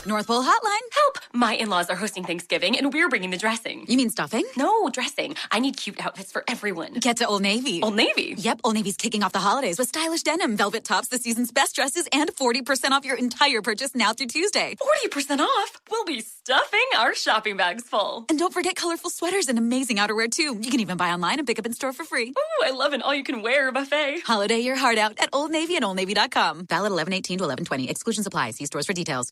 North Pole Hotline. Help! My in-laws are hosting Thanksgiving, and we're bringing the dressing. You mean stuffing? No, dressing. I need cute outfits for everyone. Get to Old Navy. Old Navy? Yep, Old Navy's kicking off the holidays with stylish denim, velvet tops, the season's best dresses, and 40% off your entire purchase now through Tuesday. 40% off? We'll be stuffing our shopping bags full. And don't forget colorful sweaters and amazing outerwear, too. You can even buy online and pick up in store for free. Ooh, I love an all-you-can-wear buffet. Holiday your heart out at Old Navy and OldNavy.com. Valid 11/18 to 11/20. Exclusions apply. See stores for details.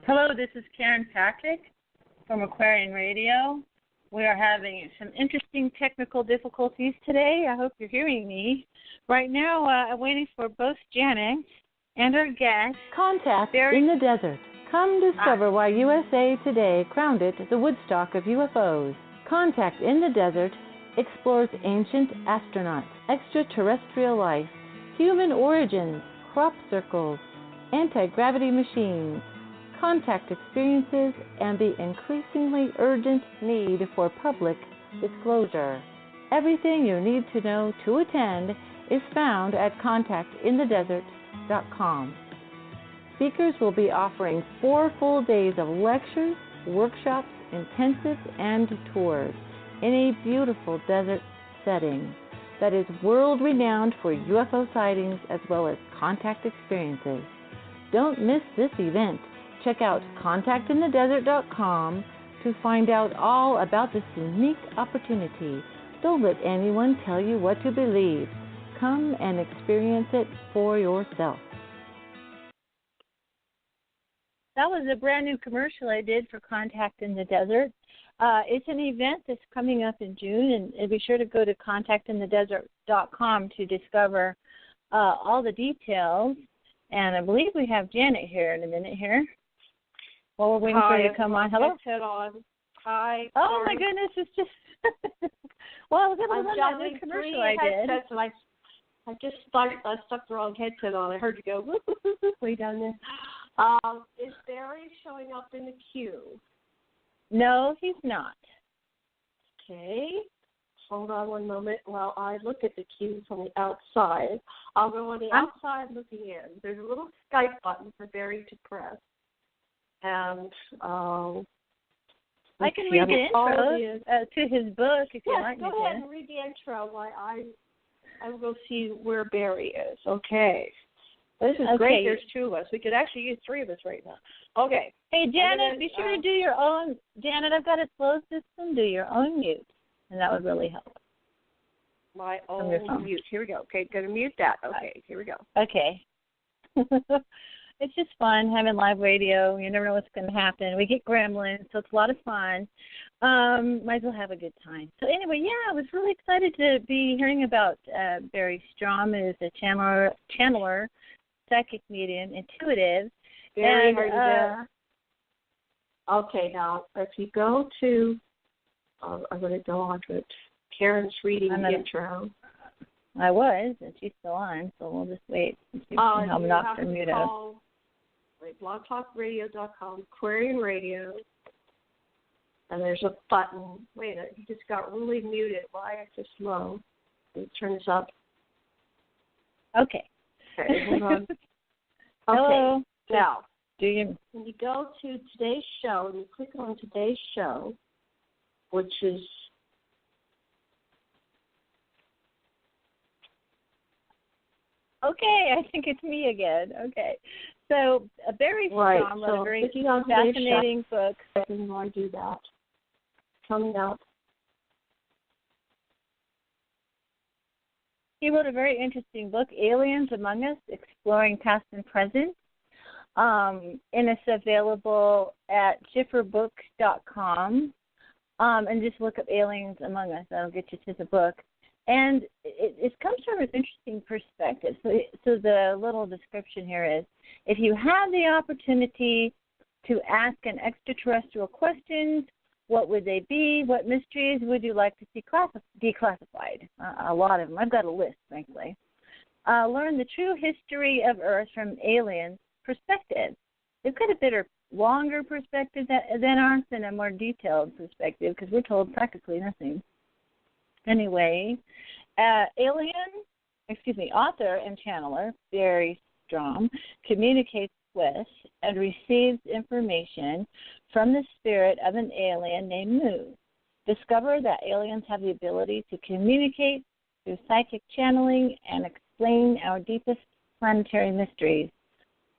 Hello, this is Karen Patrick from Aquarian Radio. We are having some interesting technical difficulties today. I hope you're hearing me. Right now, I'm waiting for both Janet and our guest. Contact Barry. in the desert. Come discover why USA Today crowned it the Woodstock of UFOs. Contact in the Desert explores ancient astronauts, extraterrestrial life, human origins, crop circles, anti-gravity machines, contact experiences, and the increasingly urgent need for public disclosure. Everything you need to know to attend is found at contactinthedesert.com. Speakers will be offering 4 full days of lectures, workshops, intensives, and tours in a beautiful desert setting that is world-renowned for UFO sightings as well as contact experiences. Don't miss this event. Check out contactinthedesert.com to find out all about this unique opportunity. Don't let anyone tell you what to believe. Come and experience it for yourself. That was a brand new commercial I did for Contact in the Desert. It's an event that's coming up in June, and be sure to go to contactinthedesert.com to discover all the details. And I believe we have Janet here in a minute here. While we're waiting for you to come on. Hello? Hi. Oh, my goodness. It's just... well, I was able to run that new commercial I did. And I just thought I stuck the wrong headset on. I heard you go way down there. Is Barry showing up in the queue? No, he's not. Okay. Hold on one moment while I look at the queue from the outside. I'll go on the outside looking in. There's a little Skype button for Barry to press. And I can read the intro to his book if you like me to. Go ahead and read the intro while I will go see where Barry is. Okay. This is great. There's 2 of us. We could actually use 3 of us right now. Okay. Hey, Janet, be sure to do your own. Janet, I've got a slow system. Do your own mute, and that would really help. My own mute. Here we go. Okay, going to mute that. Okay, here we go. Okay. It's just fun having live radio. You never know what's going to happen. We get gremlins, so it's a lot of fun. Might as well have a good time. So anyway, yeah, I was really excited to be hearing about Barry Strohm, who's a channeler, psychic medium, intuitive. Barry, are you there? Okay, now if you go to, I'm going to go on to it. Karen's reading the intro. I was, and she's still on, so we'll just wait and see how I'm not to mute up. blogtalkradio.com, Aquarian Radio, and there's a button. Wait a minute, you just got really muted. Why is this low? Let me turn this up. Okay. Okay, hold on. Okay, Hello. now, when you go to today's show, and you click on today's show, which is okay, I think it's me again. Okay. So, Barry Strohm wrote a very fascinating book. I didn't want to do that. Coming up. He wrote a very interesting book, Aliens Among Us, Exploring Past and Present. And it's available at schifferbooks.com. And just look up Aliens Among Us. That'll get you to the book. And it comes from is interesting perspective. So the little description here is, if you have the opportunity to ask an extraterrestrial questions, what would they be? What mysteries would you like to see declassified? A lot of them. I've got a list, frankly. Learn the true history of Earth from aliens' perspective. They've got a better, longer perspective than ours, and a more detailed perspective, because we're told practically nothing. Anyway, author and channeler Barry Strohm communicates with and receives information from the spirit of an alien named Mu. Discover that aliens have the ability to communicate through psychic channeling and explain our deepest planetary mysteries.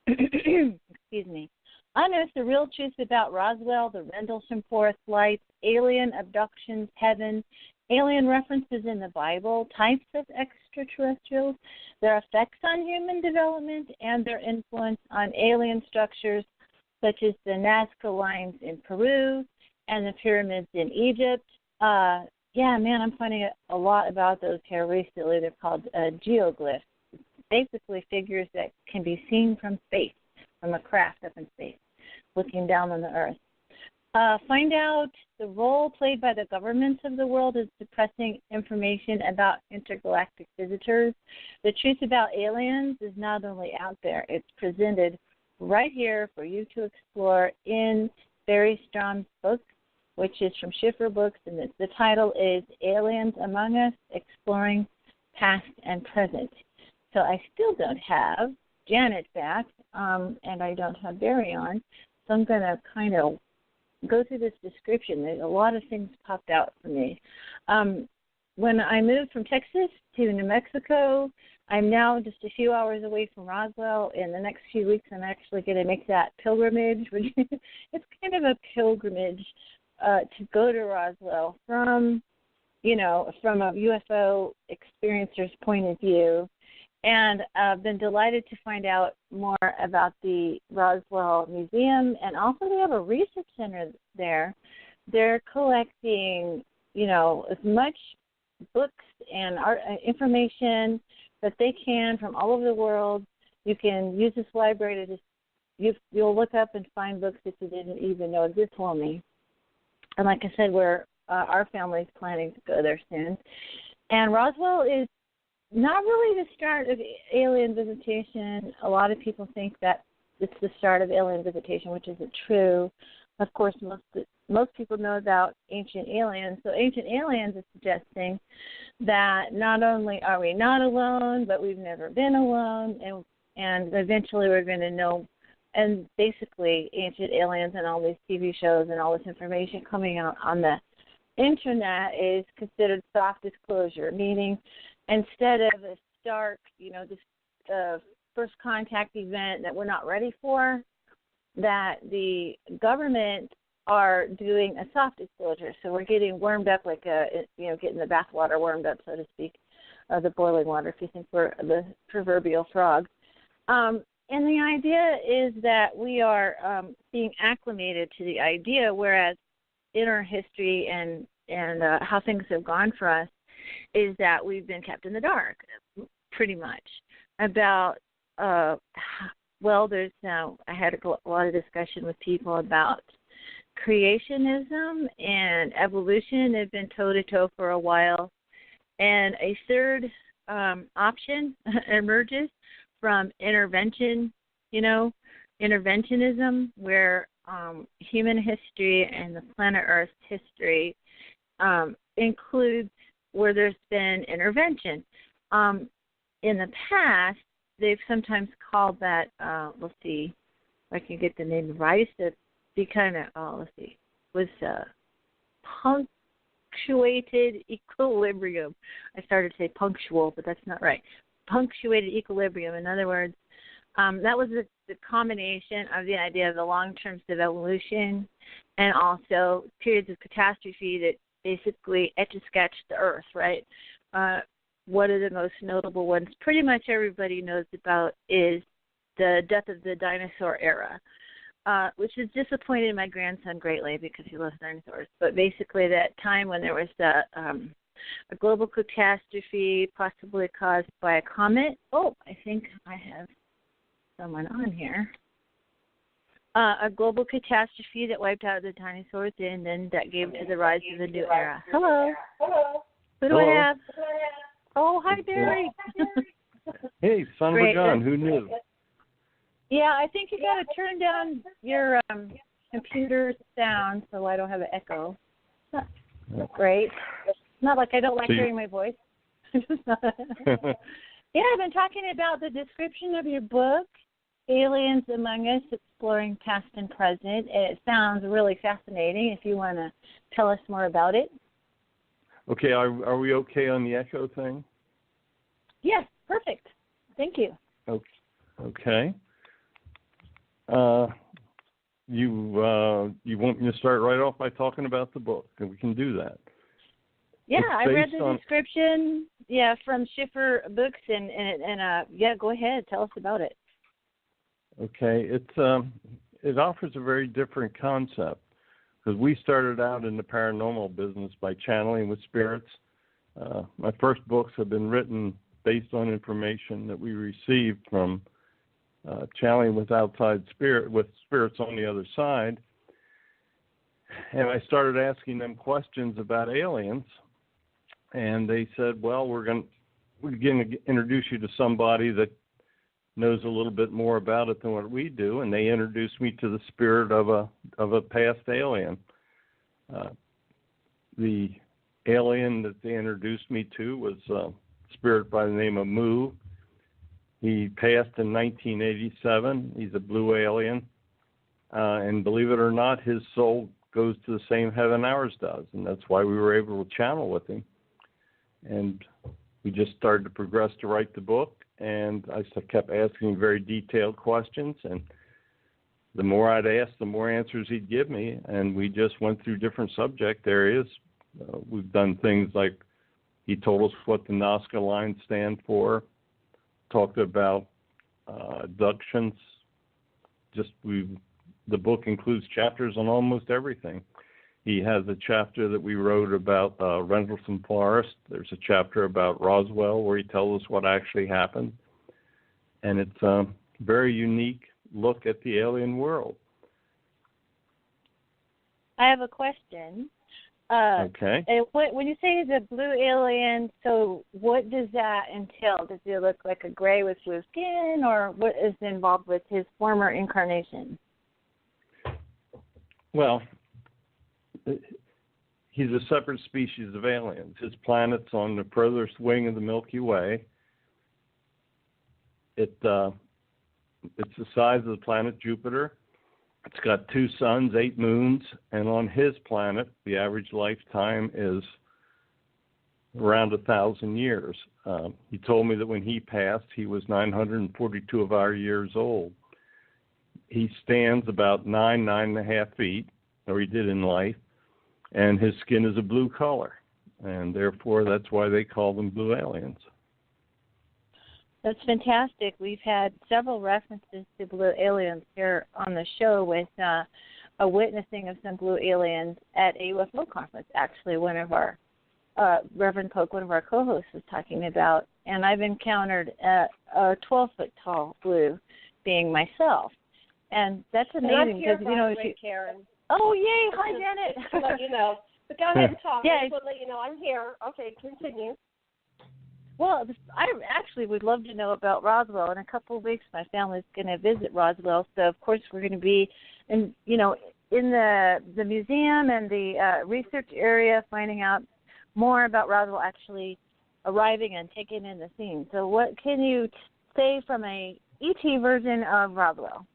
Excuse me. Unearth the real truth about Roswell, the Rendlesham Forest Lights, alien abductions, heaven, alien references in the Bible, types of extraterrestrials, their effects on human development, and their influence on alien structures such as the Nazca Lines in Peru and the pyramids in Egypt. I'm finding a lot about those here recently. They're called geoglyphs, basically figures that can be seen from space, from a craft up in space, looking down on the Earth. Find out the role played by the governments of the world in suppressing information about intergalactic visitors. The truth about aliens is not only out there, it's presented right here for you to explore in Barry Strohm's book, which is from Schiffer Books, and the title is Aliens Among Us, Exploring Past and Present. So I still don't have Janet back, and I don't have Barry on, so I'm going to kind of go through this description. There's a lot of things popped out for me. When I moved from Texas to New Mexico, I'm now just a few hours away from Roswell. In the next few weeks, I'm actually going to make that pilgrimage. It's kind of a pilgrimage to go to Roswell from a UFO experiencer's point of view. And I've been delighted to find out more about the Roswell Museum, and also they have a research center there. They're collecting, as much books and art information that they can from all over the world. You can use this library to you'll look up and find books that you didn't even know existed for me. And like I said, our family's planning to go there soon. And Roswell is not really the start of alien visitation. A lot of people think that it's the start of alien visitation, which isn't true. Of course, most people know about ancient aliens. So ancient aliens is suggesting that not only are we not alone, but we've never been alone, and eventually we're going to know. And basically, ancient aliens and all these TV shows and all this information coming out on the Internet is considered soft disclosure, meaning instead of a stark, this first contact event that we're not ready for, that the government are doing a soft disclosure. So we're getting warmed up like getting the bathwater warmed up, so to speak, the boiling water, if you think we're the proverbial frog. And the idea is that we are being acclimated to the idea, whereas in our history and how things have gone for us, is that we've been kept in the dark, pretty much, about, there's now, I had a lot of discussion with people about creationism and evolution. They've been toe-to-toe for a while. And a third option emerges from interventionism, where human history and the planet Earth's history includes where there's been intervention. In the past, they've sometimes called that, let's see if I can get the name right, to be kind of, was punctuated equilibrium. I started to say punctual, but that's not right. Punctuated equilibrium. In other words, that was the combination of the idea of the long-term of evolution and also periods of catastrophe that basically etch-a-sketch the Earth, right? One of the most notable ones pretty much everybody knows about is the death of the dinosaur era, which has disappointed my grandson greatly because he loves dinosaurs. But basically that time when there was the a global catastrophe possibly caused by a comet. Oh, I think I have someone on here. A global catastrophe that wiped out the dinosaurs and then that gave to the rise of the new era. Hello. Who do I have? Oh, hi, Barry. Hey, son of a gun. Who knew? Yeah, I think you got to turn down your computer sound so I don't have an echo. Great. Not like I don't like hearing my voice. Yeah, I've been talking about the description of your book, Aliens Among Us, Exploring Past and Present. And it sounds really fascinating if you want to tell us more about it. Okay, are we okay on the echo thing? Yes, perfect. Thank you. Okay. You want me to start right off by talking about the book, and we can do that. Yeah, I read the description. Yeah, from Schiffer Books, and yeah, go ahead, tell us about it. Okay, it offers a very different concept because we started out in the paranormal business by channeling with spirits. My first books have been written based on information that we received from channeling with with spirits on the other side. And I started asking them questions about aliens, and they said, well, we're going to introduce you to somebody that knows a little bit more about it than what we do, and they introduced me to the spirit of a past alien. The alien that they introduced me to was a spirit by the name of Mu. He passed in 1987. He's a blue alien. And believe it or not, his soul goes to the same heaven ours does. And that's why we were able to channel with him. And we just started to progress to write the book. And I kept asking very detailed questions. And the more I'd ask, the more answers he'd give me. And we just went through different subject areas. We've done things like he told us what the Nazca Lines stand for. Talked about abductions. The book includes chapters on almost everything. He has a chapter that we wrote about Rendlesham Forest. There's a chapter about Roswell where he tells us what actually happened. And it's a very unique look at the alien world. I have a question. Okay. When you say he's a blue alien, so what does that entail? Does he look like a gray with blue skin, or what is involved with his former incarnation? Well, he's a separate species of aliens. His planet's on the furthest wing of the Milky Way. It's the size of the planet Jupiter. It's got 2 suns, 8 moons, and on his planet, the average lifetime is around 1,000 years. He told me that when he passed, he was 942 of our years old. He stands about 9.5 feet, or he did in life, and his skin is a blue color, and therefore that's why they call them blue aliens. That's fantastic. We've had several references to blue aliens here on the show with a witnessing of some blue aliens at a UFO conference. Actually, one of our, Reverend Polk, one of our co-hosts, was talking about, and I've encountered a 12-foot tall blue being myself. And that's amazing because, you know, Karen. Oh, yay. Hi, Janet. To let you know. But go ahead and talk. Yeah. I just want to let you know I'm here. Okay, continue. Well, I actually would love to know about Roswell. In a couple of weeks, my family's going to visit Roswell, so of course we're going to be, in the museum and the research area, finding out more about Roswell actually arriving and taking in the scene. So, what can you say from a ET version of Roswell?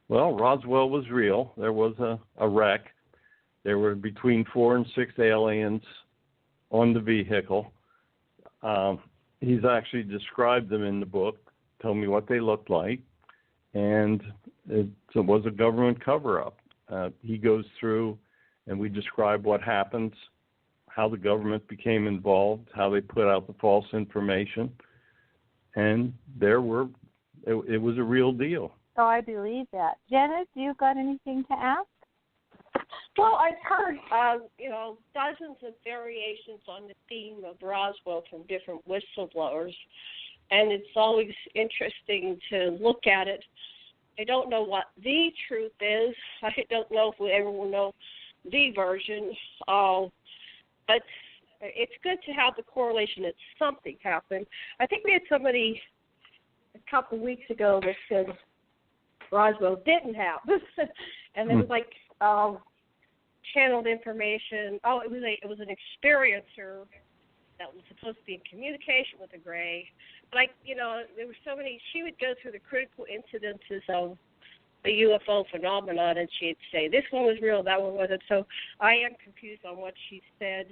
Well, Roswell was real. There was a wreck. There were between 4 and 6 aliens on the vehicle. He's actually described them in the book, told me what they looked like, and it was a government cover-up. He goes through, and we describe what happens, how the government became involved, how they put out the false information, and it was a real deal. Oh, I believe that. Janet, do you got anything to ask? Well, I've heard, dozens of variations on the theme of Roswell from different whistleblowers, and it's always interesting to look at it. I don't know what the truth is. I don't know if we ever will know the version, but it's good to have the correlation that something happened. I think we had somebody a couple of weeks ago that said Roswell didn't happen, and it was like channeled information. It was an experiencer that was supposed to be in communication with a Gray. Like, there were so many. She would go through the critical incidences of the UFO phenomenon, and she'd say this one was real, that one wasn't. So I am confused on what she said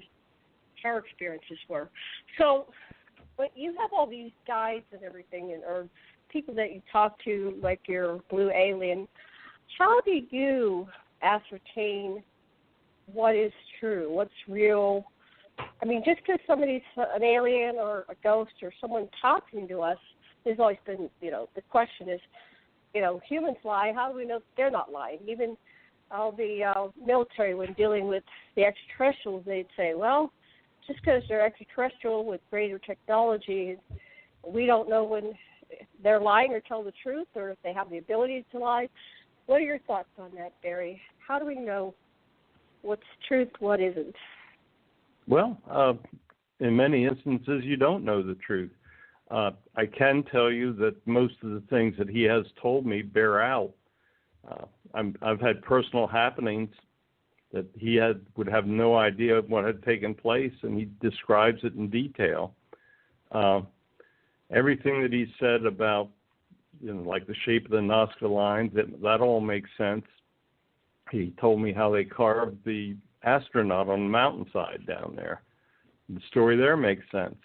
her experiences were. So when you have all these guides and everything, or people that you talk to, like your blue alien, how do you ascertain what is true, what's real? I mean, just because somebody's an alien or a ghost or someone talking to us, there's always been, the question is, humans lie. How do we know they're not lying? Even all the military, when dealing with the extraterrestrials, they'd say, well, just because they're extraterrestrial with greater technology, we don't know when they're lying or tell the truth, or if they have the ability to lie. What are your thoughts on that, Barry? How do we know what's truth, what isn't? Well, in many instances, you don't know the truth. I can tell you that most of the things that he has told me bear out. I've had personal happenings that he would have no idea of what had taken place, and he describes it in detail. Everything that he said about, like the shape of the Nazca Lines, that all makes sense. He told me how they carved the astronaut on the mountainside down there. The story there makes sense.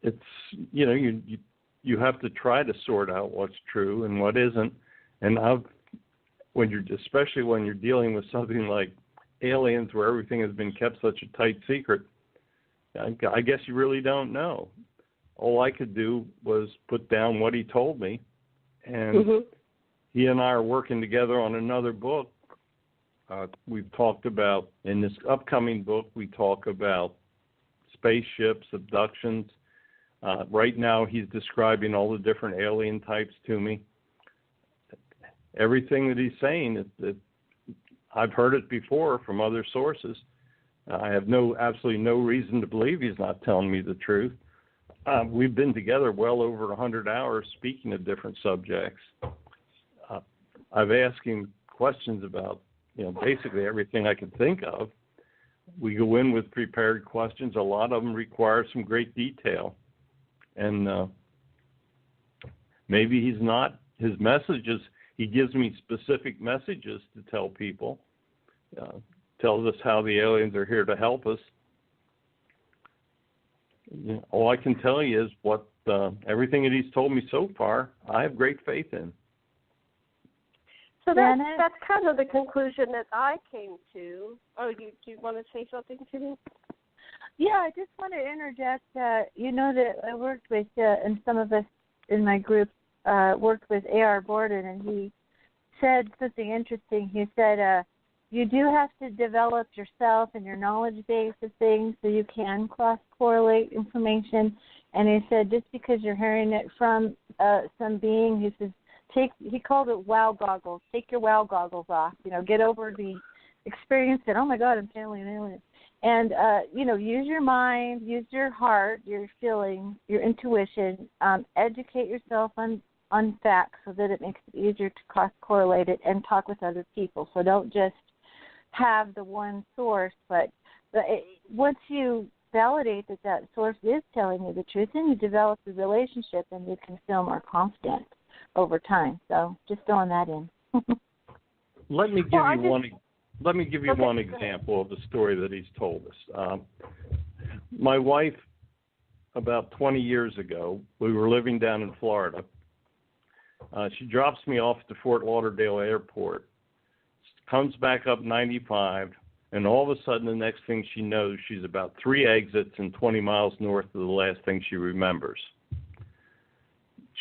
It's, you have to try to sort out what's true and what isn't. And especially when you're dealing with something like aliens, where everything has been kept such a tight secret, I guess you really don't know. All I could do was put down what he told me, and he and I are working together on another book. We've talked about, in this upcoming book, we talk about spaceships, abductions. Right now he's describing all the different alien types to me. Everything that he's saying, I've heard it before from other sources. I have absolutely no reason to believe he's not telling me the truth. We've been together well over 100 hours speaking of different subjects. I've asked him questions about, basically everything I could think of. We go in with prepared questions. A lot of them require some great detail. And maybe he's not. His messages, he gives me specific messages to tell people. Tells us how the aliens are here to help us. All I can tell you is what everything that he's told me so far, I have great faith in. So that's kind of the conclusion that I came to. Oh, do you want to say something to me? Yeah, I just want to interject that I worked with, and some of us in my group worked with A.R. Borden, and he said something interesting. He said, you do have to develop yourself and your knowledge base of things so you can cross-correlate information. And he said, just because you're hearing it from some being, he says, he called it wow goggles. Take your wow goggles off. Get over the experience that, oh my God, I'm feeling an alien. And, use your mind, use your heart, your feeling, your intuition, educate yourself on facts so that it makes it easier to cross-correlate it and talk with other people. So don't just have the one source, but once you validate that source is telling you the truth, then you develop the relationship and you can feel more confident over time. So just throwing that in. Let me give you one example of the story that he's told us. My wife, about 20 years ago, we were living down in Florida. She drops me off at the Fort Lauderdale airport, comes back up 95, and all of a sudden the next thing she knows, she's about 3 exits and 20 miles north of the last thing she remembers.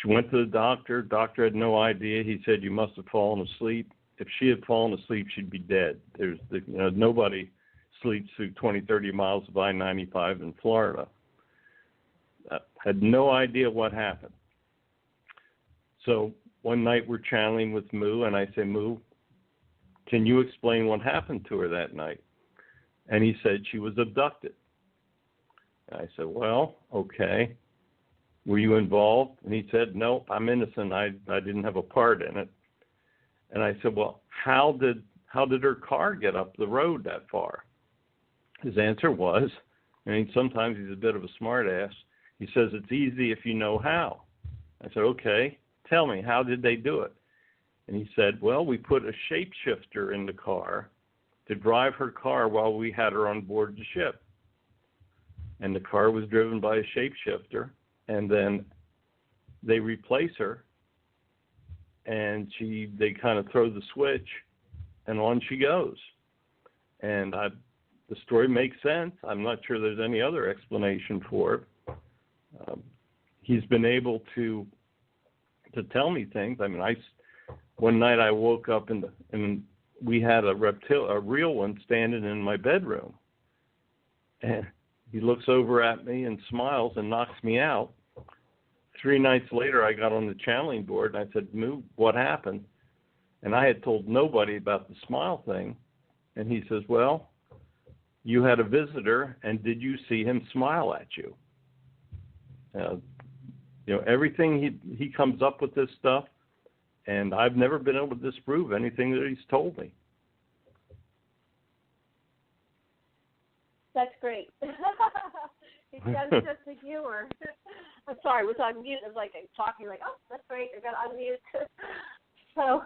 She went to the doctor. Doctor had no idea. He said, you must have fallen asleep. if she had fallen asleep, she'd be dead. Nobody sleeps through 20, 30 miles of I-95 in Florida. Had no idea what happened. So one night we're channeling with Moo, and I say, Moo, can you explain what happened to her that night? And he said she was abducted. And I said, well, okay. Were you involved? And he said, no, I'm innocent. I didn't have a part in it. And I said, well, how did her car get up the road that far? His answer was, and sometimes he's a bit of a smart ass, he says, it's easy if you know how. I said, okay, tell me, how did they do it? And he said, well, we put a shapeshifter in the car to drive her car while we had her on board the ship. And the car was driven by a shapeshifter, and then they replace her, and they kind of throw the switch, and on she goes. And the story makes sense. I'm not sure there's any other explanation for it. He's been able to tell me things. I mean, one night I woke up and we had a real one standing in my bedroom, and he looks over at me and smiles and knocks me out. 3 nights later, I got on the channeling board and I said, Moo, what happened? And I had told nobody about the smile thing. And he says, well, you had a visitor, and did you see him smile at you? Everything he comes up with this stuff, and I've never been able to disprove anything that he's told me. That's great. He's got a sense of humor. I'm sorry, I was on mute. I was talking oh, that's great. I got to unmute. So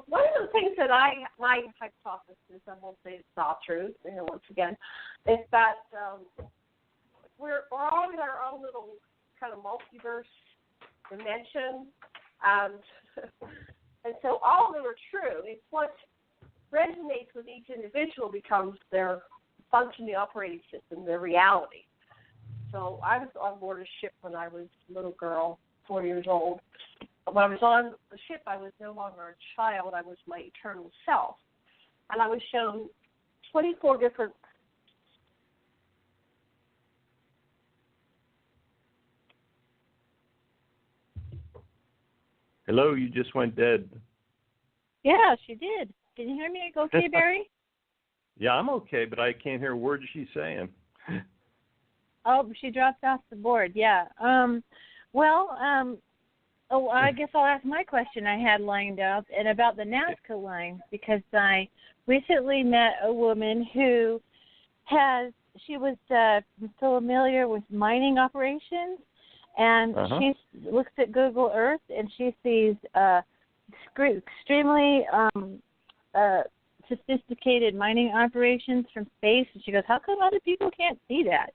one of the things that my hypothesis, I won't say it's not true, once again, is that we're all in our own little kind of multiverse dimension, and so all of them are true. It's what resonates with each individual becomes their functioning operating system, their reality. So I was on board a ship when I was a little girl, 4 years old. When I was on the ship, I was no longer a child. I was my eternal self. And I was shown 24 different... Hello, you just went dead. Yeah, she did. Can you hear me okay, Barry? Yeah, I'm okay, but I can't hear a word she's saying. Oh, she dropped off the board, yeah. I guess I'll ask my question I had lined up, and about the Nazca Lines, because I recently met a woman who she was familiar with mining operations, and she looks at Google Earth, and she sees extremely sophisticated mining operations from space, and she goes, how come other people can't see that,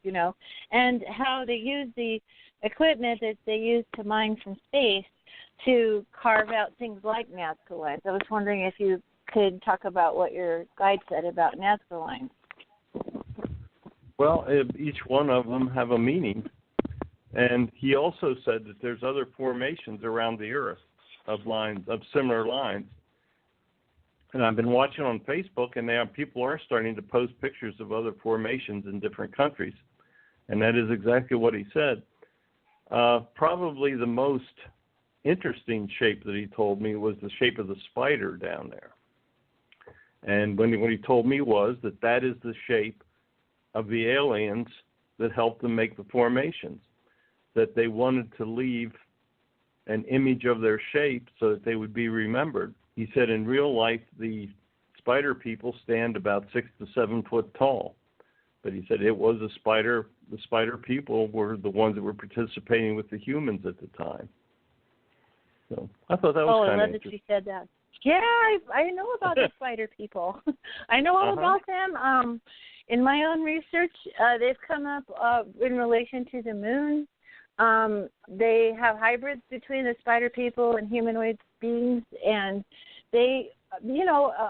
and how they use the equipment that they use to mine from space to carve out things like Nazca Lines. I was wondering if you could talk about what your guide said about Nazca Lines. Well, each one of them have a meaning, and he also said that there's other formations around the Earth of similar lines. And I've been watching on Facebook, and people are starting to post pictures of other formations in different countries. And that is exactly what he said. Probably the most interesting shape that he told me was the shape of the spider down there. And what he told me was that is the shape of the aliens that helped them make the formations, that they wanted to leave an image of their shape so that they would be remembered. He said in real life, the spider people stand about 6 to 7 foot tall. But he said it was a spider. The spider people were the ones that were participating with the humans at the time. So I thought that was kind of interesting. Oh, I love that she said that. Yeah, I know about the spider people. I know all about them. In my own research, they've come up in relation to the moon. They have hybrids between the spider people and humanoid beings, and they,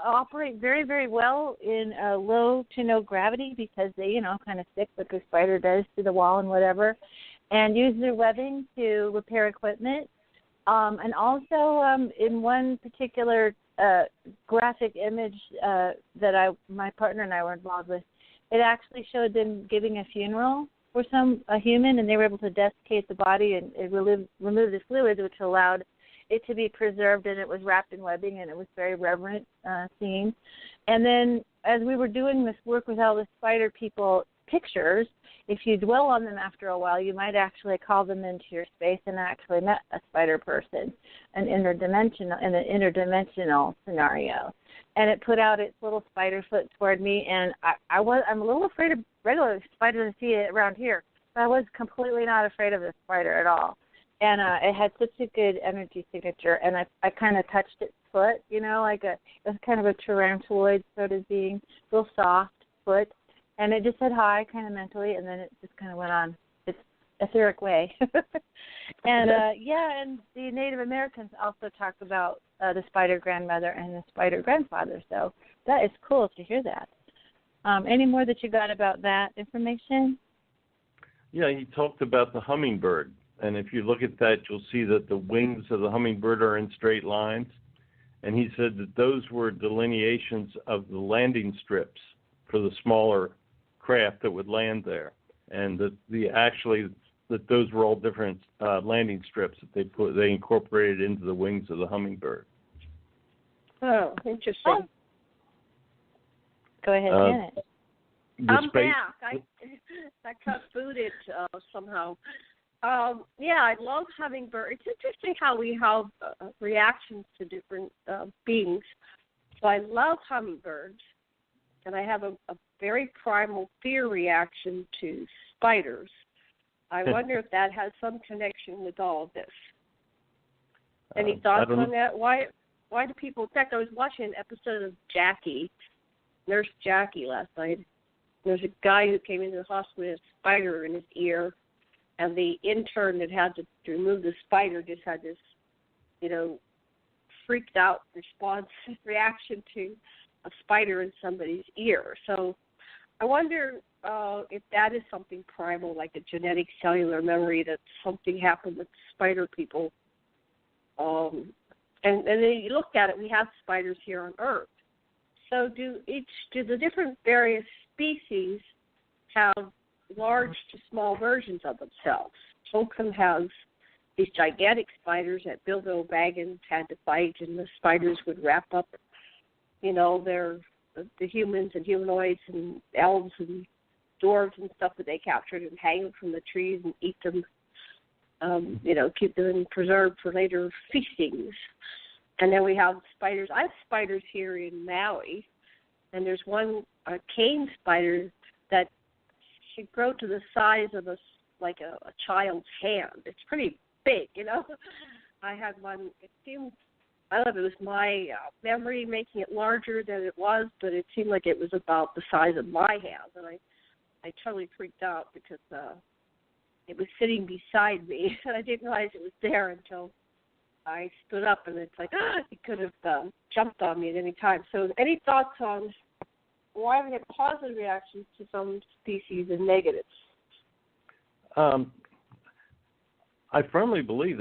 operate very, very well in low to no gravity because they, kind of stick like a spider does to the wall and whatever, and use their webbing to repair equipment. And also in one particular graphic image that my partner and I were involved with. It actually showed them giving a funeral for a human, and they were able to desiccate the body and remove the fluids, which allowed it to be preserved, and it was wrapped in webbing, and it was very reverent scene. And then as we were doing this work with all the spider people pictures, if you dwell on them after a while, you might actually call them into your space and actually met a spider person, in an interdimensional scenario. And it put out its little spider foot toward me, and I'm a little afraid of regular spiders to see it around here, but I was completely not afraid of the spider at all. And it had such a good energy signature, and I kind of touched its foot, it was kind of a tarantuloid sort of being, real soft foot, and it just said hi kind of mentally, and then it just kind of went on its etheric way. And and the Native Americans also talk about the spider grandmother and the spider grandfather, so that is cool to hear that. Any more that you got about that information? Yeah, he talked about the hummingbird. And if you look at that, you'll see that the wings of the hummingbird are in straight lines. And he said that those were delineations of the landing strips for the smaller craft that would land there. And that those were all different landing strips that they incorporated into the wings of the hummingbird. Oh, interesting. Go ahead, Janet. I'm back. I got booted somehow. I love hummingbirds. It's interesting how we have reactions to different beings. So I love hummingbirds, and I have a very primal fear reaction to spiders. I wonder if that has some connection with all of this. Any thoughts on that? Why do people? In fact, I was watching an episode of Nurse Jackie last night. There's a guy who came into the hospital with a spider in his ear. And the intern that had to remove the spider just had this, freaked out reaction to a spider in somebody's ear. So I wonder if that is something primal, like a genetic cellular memory that something happened with spider people. And then you look at it, we have spiders here on Earth. So do the different various species have large to small versions of themselves? Holcomb has these gigantic spiders that Bilbo Baggins had to fight, and the spiders would wrap up, the humans and humanoids and elves and dwarves and stuff that they captured and hang them from the trees and eat them, keep them preserved for later feastings. And then we have spiders. I have spiders here in Maui, and there's one cane spider that should grow to the size of a child's hand. It's pretty big, I had one. It seemed, I don't know if it was my memory making it larger than it was, but it seemed like it was about the size of my hand, and I totally freaked out because it was sitting beside me, and I didn't realize it was there until I stood up, and it's like, it could have jumped on me at any time. So any thoughts on why we have positive reactions to some species and negatives? I firmly believe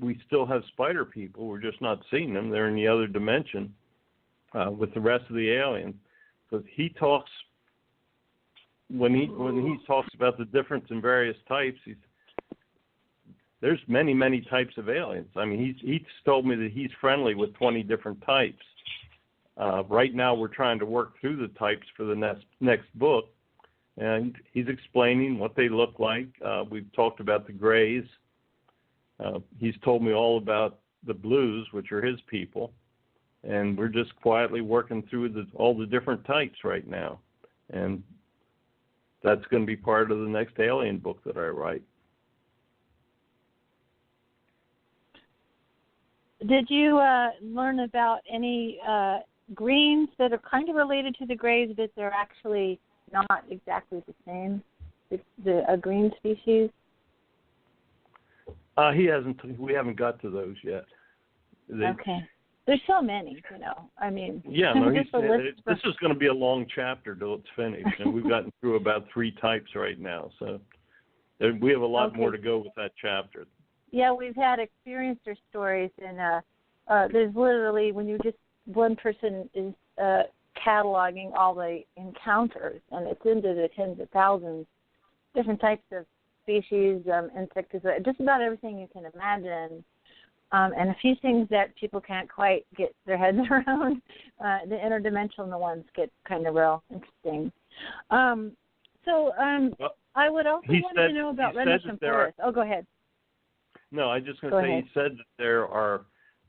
we still have spider people. We're just not seeing them. They're in the other dimension with the rest of the aliens. Because he talks when he talks about the difference in various types. There's many types of aliens. I mean, he's told me that he's friendly with 20 different types. Right now, we're trying to work through the types for the next book, and he's explaining what they look like. We've talked about the grays. He's told me all about the blues, which are his people, and we're just quietly working through all the different types right now, and that's going to be part of the next alien book that I write. Did you learn about any greens that are kind of related to the grays, but they're actually not exactly the same? A green species? He hasn't. We haven't got to those yet. Okay. There's so many, I mean. Yeah, no. This is going to be a long chapter till it's finished, and we've gotten through about 3 types right now. So we have a lot more to go with that chapter. Yeah, we've had experiencer stories, and there's literally, when you just, one person is cataloging all the encounters, and it's into the tens of thousands, different types of species, insects, just about everything you can imagine, and a few things that people can't quite get their heads around. The interdimensional ones get kind of real interesting. I would also want to know about Rendlesham Forest. Oh, go ahead. No, I just going to say, he said that there are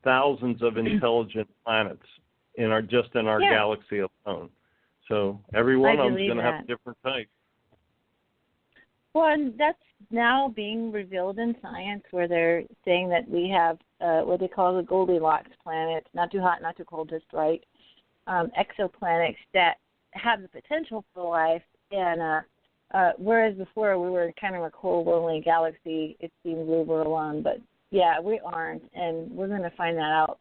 thousands of intelligent planets in our galaxy alone. So every one of them is going to have a different type. Well, and that's now being revealed in science, where they're saying that we have what they call the Goldilocks planets, not too hot, not too cold, just right, exoplanets that have the potential for life. And whereas before we were kind of a cold, lonely galaxy, it seemed we were alone. But, yeah, we aren't, and we're going to find that out.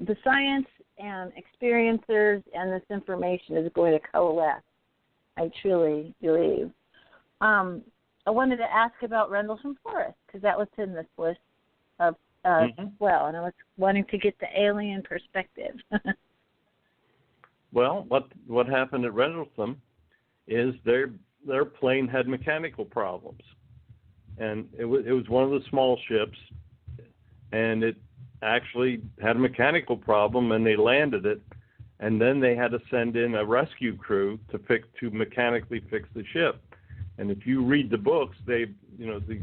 The science and experiencers and this information is going to coalesce, I truly believe. I wanted to ask about Rendlesham Forest, because that was in this list as well, and I was wanting to get the alien perspective. Well, what happened at Rendlesham is their plane had mechanical problems, and it was one of the small ships, and it actually had a mechanical problem, and they landed it, and then they had to send in a rescue crew to mechanically fix the ship. And if you read the books, the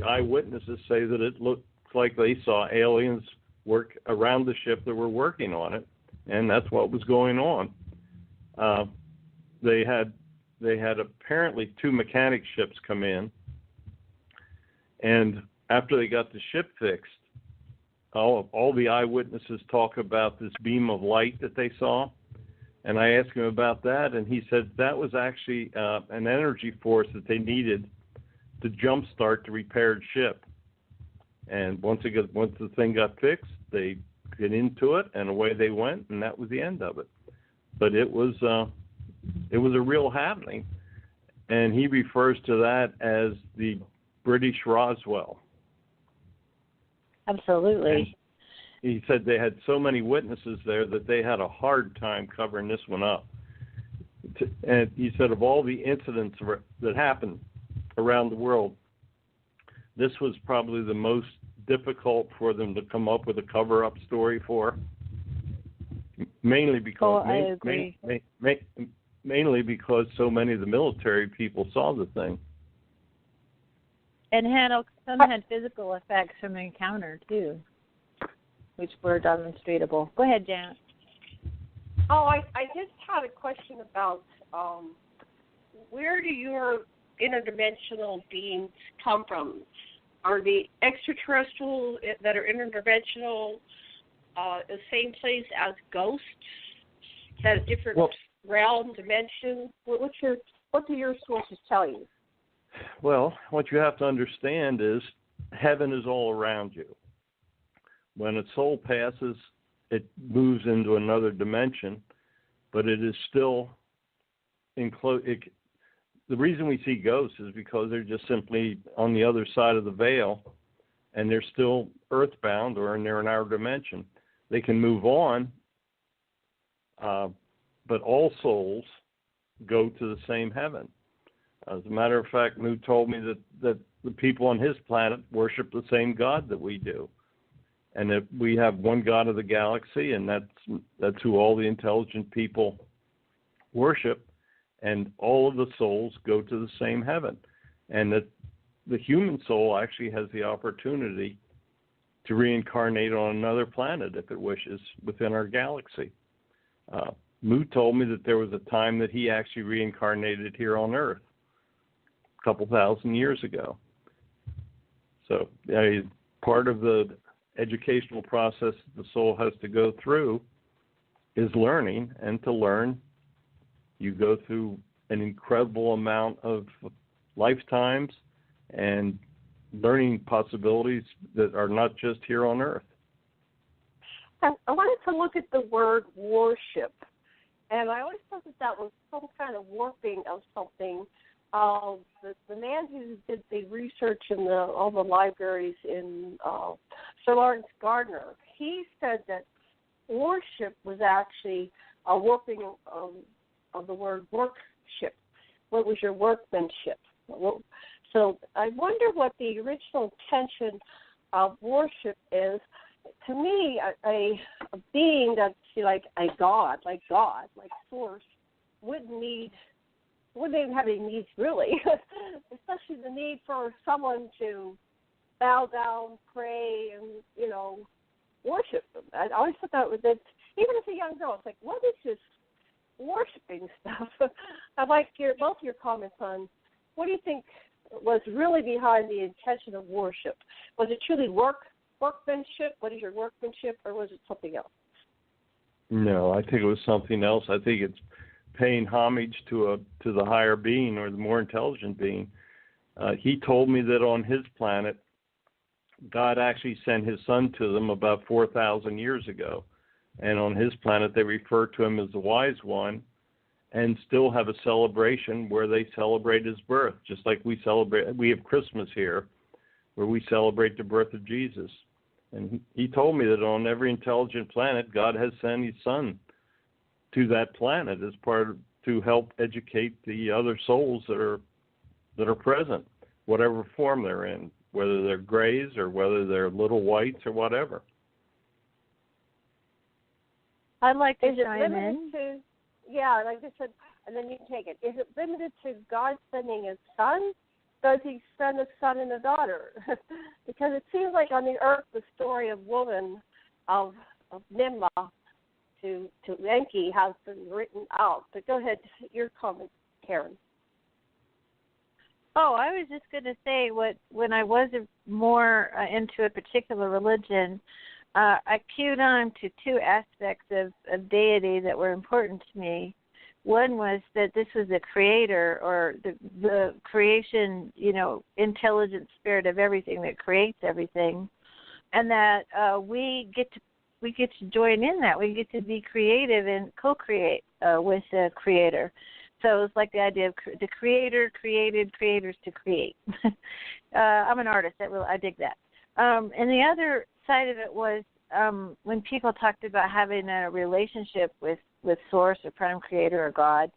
eyewitnesses say that it looked like they saw aliens work around the ship that were working on it, and that's what was going on. They had apparently 2 mechanic ships come in, and after they got the ship fixed, all the eyewitnesses talk about this beam of light that they saw. And I asked him about that, and he said that was actually an energy force that they needed to jumpstart the repaired ship. And once the thing got fixed, they get into it, and away they went, and that was the end of it. But it was a real happening, and he refers to that as the British Roswell. Absolutely. And he said they had so many witnesses there that they had a hard time covering this one up. And he said of all the incidents that happened around the world, this was probably the most difficult for them to come up with a cover-up story for. Mainly because I agree. Mainly because so many of the military people saw the thing. And some had physical effects from the encounter too, which were demonstratable. Go ahead, Janet. Oh, I just had a question about where do your interdimensional beings come from? Are the extraterrestrials that are interdimensional the same place as ghosts? Is that a different realm, dimension? What do your sources tell you? Well, what you have to understand is heaven is all around you. When a soul passes, it moves into another dimension, but it is still enclosed. The reason we see ghosts is because they're just simply on the other side of the veil, and they're still earthbound, or they're in our dimension. They can move on, but all souls go to the same heaven. As a matter of fact, Mu told me that the people on his planet worship the same God that we do, and that we have one God of the galaxy, and that's who all the intelligent people worship, and all of the souls go to the same heaven, and that the human soul actually has the opportunity to reincarnate on another planet if it wishes within our galaxy. Mu told me that there was a time that he actually reincarnated here on Earth a couple thousand years ago. So part of the educational process the soul has to go through is learning, and to learn, you go through an incredible amount of lifetimes and learning possibilities that are not just here on Earth. I wanted to look at the word worship, and I always thought that was some kind of warping of something. The man who did the research in all the libraries in Sir Lawrence Gardner, he said that worship was actually a working of the word workship. What was your workmanship? So I wonder what the original intention of worship is. To me, a being that's like a God, like Source, wouldn't even have any needs really, especially the need for someone to bow down, pray, and worship them. I always thought that even as a young girl, it's like, what is this worshiping stuff? I'd like both your comments on what do you think was really behind the intention of worship? Was it truly workmanship? What is your workmanship, or was it something else? No, I think it was something else. I think it's paying homage to the higher being or the more intelligent being. He told me that on his planet, God actually sent his son to them about 4,000 years ago. And on his planet, they refer to him as the wise one and still have a celebration where they celebrate his birth, just like we have Christmas here, where we celebrate the birth of Jesus. And he told me that on every intelligent planet, God has sent his son to that planet as to help educate the other souls that are present, whatever form they're in, whether they're grays or whether they're little whites or whatever. I'd like to Is it chime limited in. to? Yeah, like I said, and then you can take it. Is it limited to God sending his son? Does he send a son and a daughter? Because it seems like on the earth, the story of woman, of Nimrod to Enki has been written out. But go ahead, your comment, Karen. Oh, I was just going to say when I was more into a particular religion, I cued on to two aspects of deity that were important to me. One was that this was the creator or the creation, intelligent spirit of everything that creates everything, and that we get to join in that. We get to be creative and co-create with the creator. So it's like the idea of the creator created creators to create. I'm an artist. I dig that. And the other side of it was when people talked about having a relationship with Source or Prime Creator or God.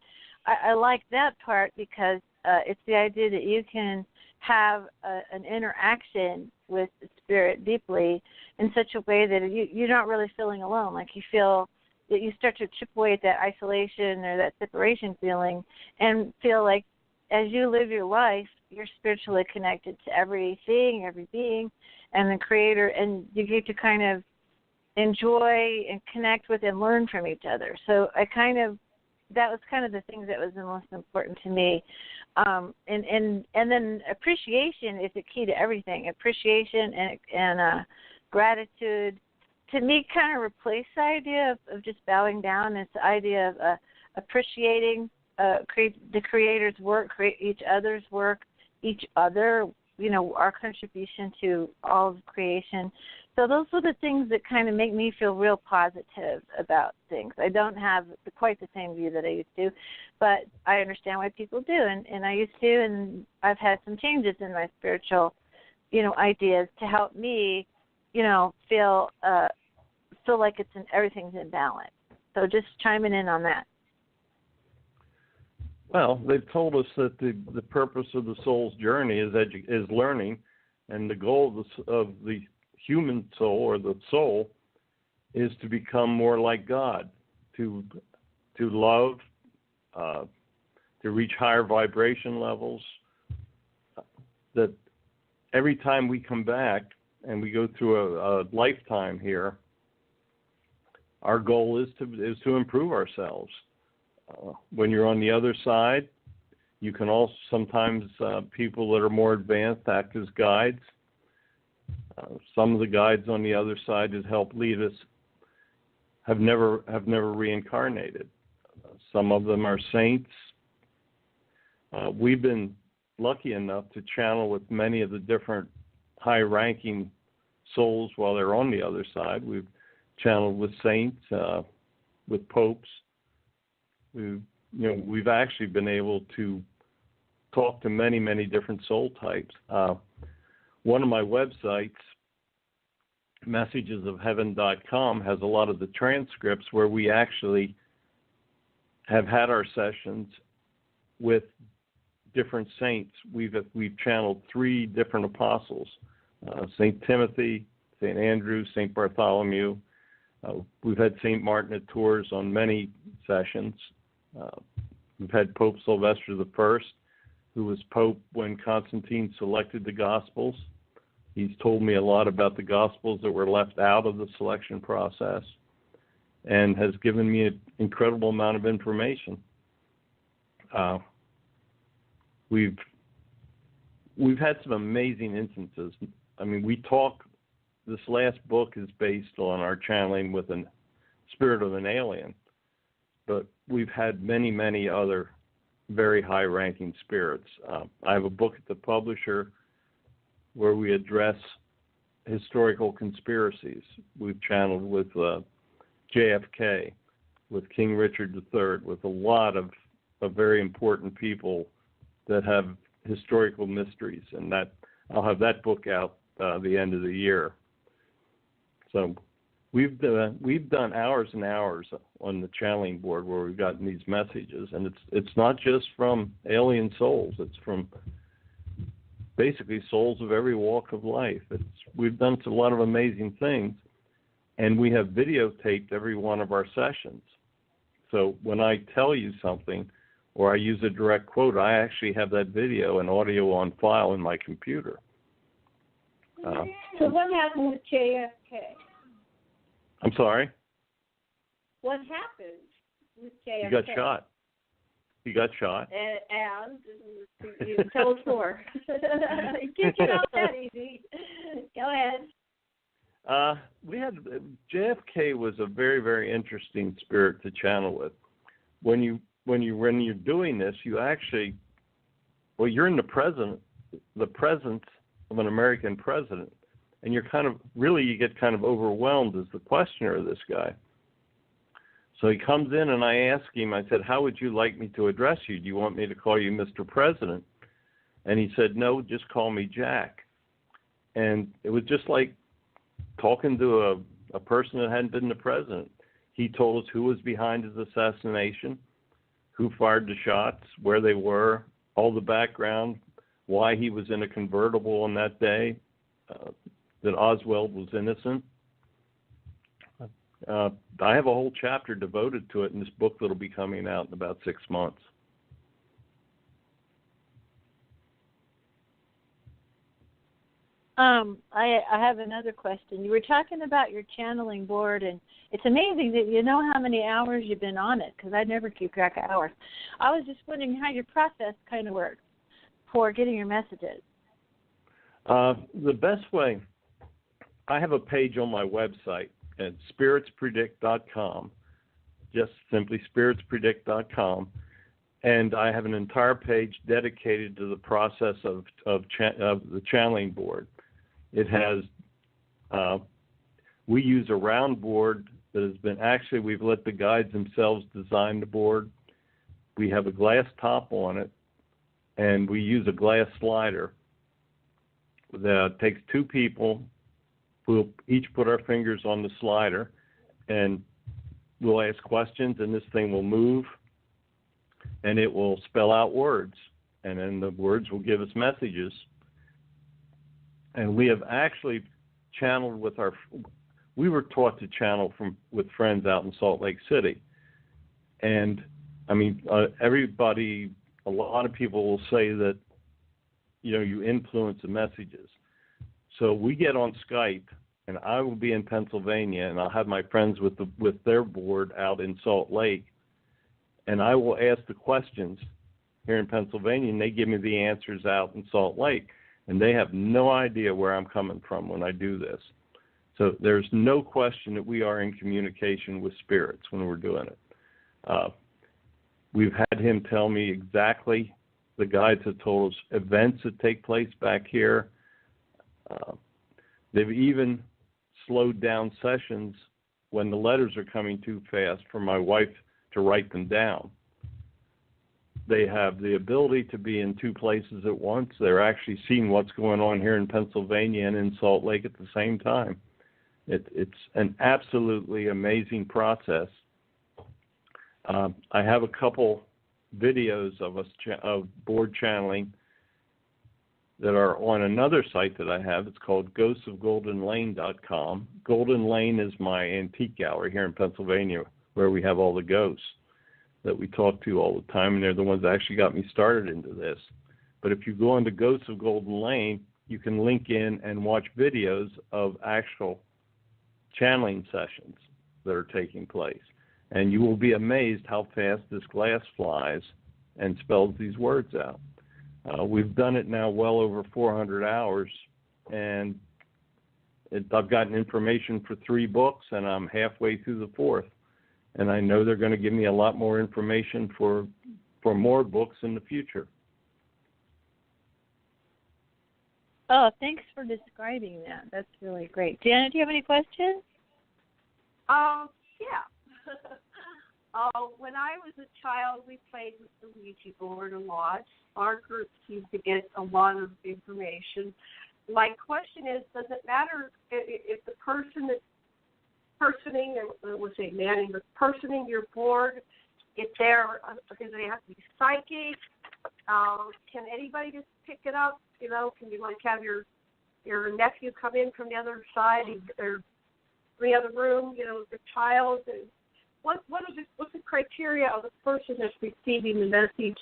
I like that part because it's the idea that you can have an interaction with the spirit deeply in such a way that you're not really feeling alone. Like you feel that you start to chip away at that isolation or that separation feeling and feel like as you live your life, you're spiritually connected to everything, every being, and the Creator, and you get to kind of enjoy and connect with and learn from each other. So that was kind of the things that was the most important to me. And then appreciation is the key to everything. Appreciation and gratitude, to me, kind of replaced the idea of just bowing down. It's the idea of appreciating the Creator's work, each other's work, each other, our contribution to all of creation. So those are the things that kind of make me feel real positive about things. I don't have quite the same view that I used to, but I understand why people do, and I used to, and I've had some changes in my spiritual, ideas to help me, feel like everything's in balance. So just chiming in on that. Well, they've told us that the purpose of the soul's journey is learning, and the goal of the human soul or the soul is to become more like God, to love, to reach higher vibration levels. That every time we come back and we go through a lifetime here, our goal is to improve ourselves. When you're on the other side, you can also sometimes people that are more advanced act as guides. Some of the guides on the other side that help lead us have never reincarnated. Some of them are saints. We've been lucky enough to channel with many of the different high-ranking souls while they're on the other side. We've channeled with saints, with popes. We've actually been able to talk to many, many different soul types. One of my websites messagesofheaven.com has a lot of the transcripts where we actually have had our sessions with different saints. We've channeled 3 different apostles, St. Timothy, St. Andrew, St. Bartholomew. We've had St. Martin at Tours on many sessions. We've had Pope Sylvester I, who was Pope when Constantine selected the Gospels. He's told me a lot about the Gospels that were left out of the selection process and has given me an incredible amount of information. We've had some amazing instances. I mean, this last book is based on our channeling with a spirit of an alien, but we've had many, many other very high-ranking spirits. I have a book at the publisher where we address historical conspiracies. We've channeled with JFK, with King Richard III, with a lot of very important people that have historical mysteries, and that I'll have that book out the end of the year. So we've done hours and hours on the channeling board where we've gotten these messages, and it's not just from alien souls; it's from basically souls of every walk of life. We've done a lot of amazing things, and we have videotaped every one of our sessions. So when I tell you something, or I use a direct quote, I actually have that video and audio on file in my computer. So what happened with JFK? I'm sorry? What happened with JFK? He got shot. And you tell us more. You can't get out that easy. Go ahead. JFK was a very, very interesting spirit to channel with. When you're doing this, you actually, you're in the presence of an American president, and you get kind of overwhelmed as the questioner of this guy. So he comes in, and I ask him, I said, how would you like me to address you? Do you want me to call you Mr. President? And he said, no, just call me Jack. And it was just like talking to a person that hadn't been the president. He told us who was behind his assassination, who fired the shots, where they were, all the background, why he was in a convertible on that day, that Oswald was innocent. I have a whole chapter devoted to it in this book that'll be coming out in about 6 months. I have another question. You were talking about your channeling board, and it's amazing that you know how many hours you've been on it, because I never keep track of hours. I was just wondering how your process kind of works for getting your messages. The best way, I have a page on my website at spiritspredict.com, just simply spiritspredict.com, and I have an entire page dedicated to the process of the channeling board. It has, we use a round board that has been, actually we've let the guides themselves design the board. We have a glass top on it, and we use a glass slider that takes 2 people. We'll each put our fingers on the slider, and we'll ask questions, and this thing will move, and it will spell out words, and then the words will give us messages. And we have actually channeled we were taught to channel with friends out in Salt Lake City. And, I mean, everybody, a lot of people will say that, you influence the messages. So we get on Skype, and I will be in Pennsylvania, and I'll have my friends with their board out in Salt Lake, and I will ask the questions here in Pennsylvania, and they give me the answers out in Salt Lake, and they have no idea where I'm coming from when I do this. So there's no question that we are in communication with spirits when we're doing it. We've had him tell me exactly, the guides have told us events that take place back here. They've even slowed down sessions when the letters are coming too fast for my wife to write them down. They have the ability to be in 2 places at once. They're actually seeing what's going on here in Pennsylvania and in Salt Lake at the same time. It's an absolutely amazing process. I have a couple videos of us of board channeling that are on another site that I have. It's called ghostsofgoldenlane.com. Golden Lane is my antique gallery here in Pennsylvania, where we have all the ghosts that we talk to all the time, and they're the ones that actually got me started into this. But if you go on to Ghosts of Golden Lane, you can link in and watch videos of actual channeling sessions that are taking place. And you will be amazed how fast this glass flies and spells these words out. We've done it now well over 400 hours, and I've gotten information for 3 books, and I'm halfway through the 4th. And I know they're going to give me a lot more information for more books in the future. Oh, thanks for describing that. That's really great. Janet, do you have any questions? Yeah. When I was a child, we played with the Ouija board a lot. Our group seemed to get a lot of information. My question is, does it matter if the person that's personing, let's say manning, but personing your board, if they're, because they have to be psychic, can anybody just pick it up? You know, can you like have your nephew come in from the other side or the other room, you know, the child? What's the criteria of the person that's receiving the message,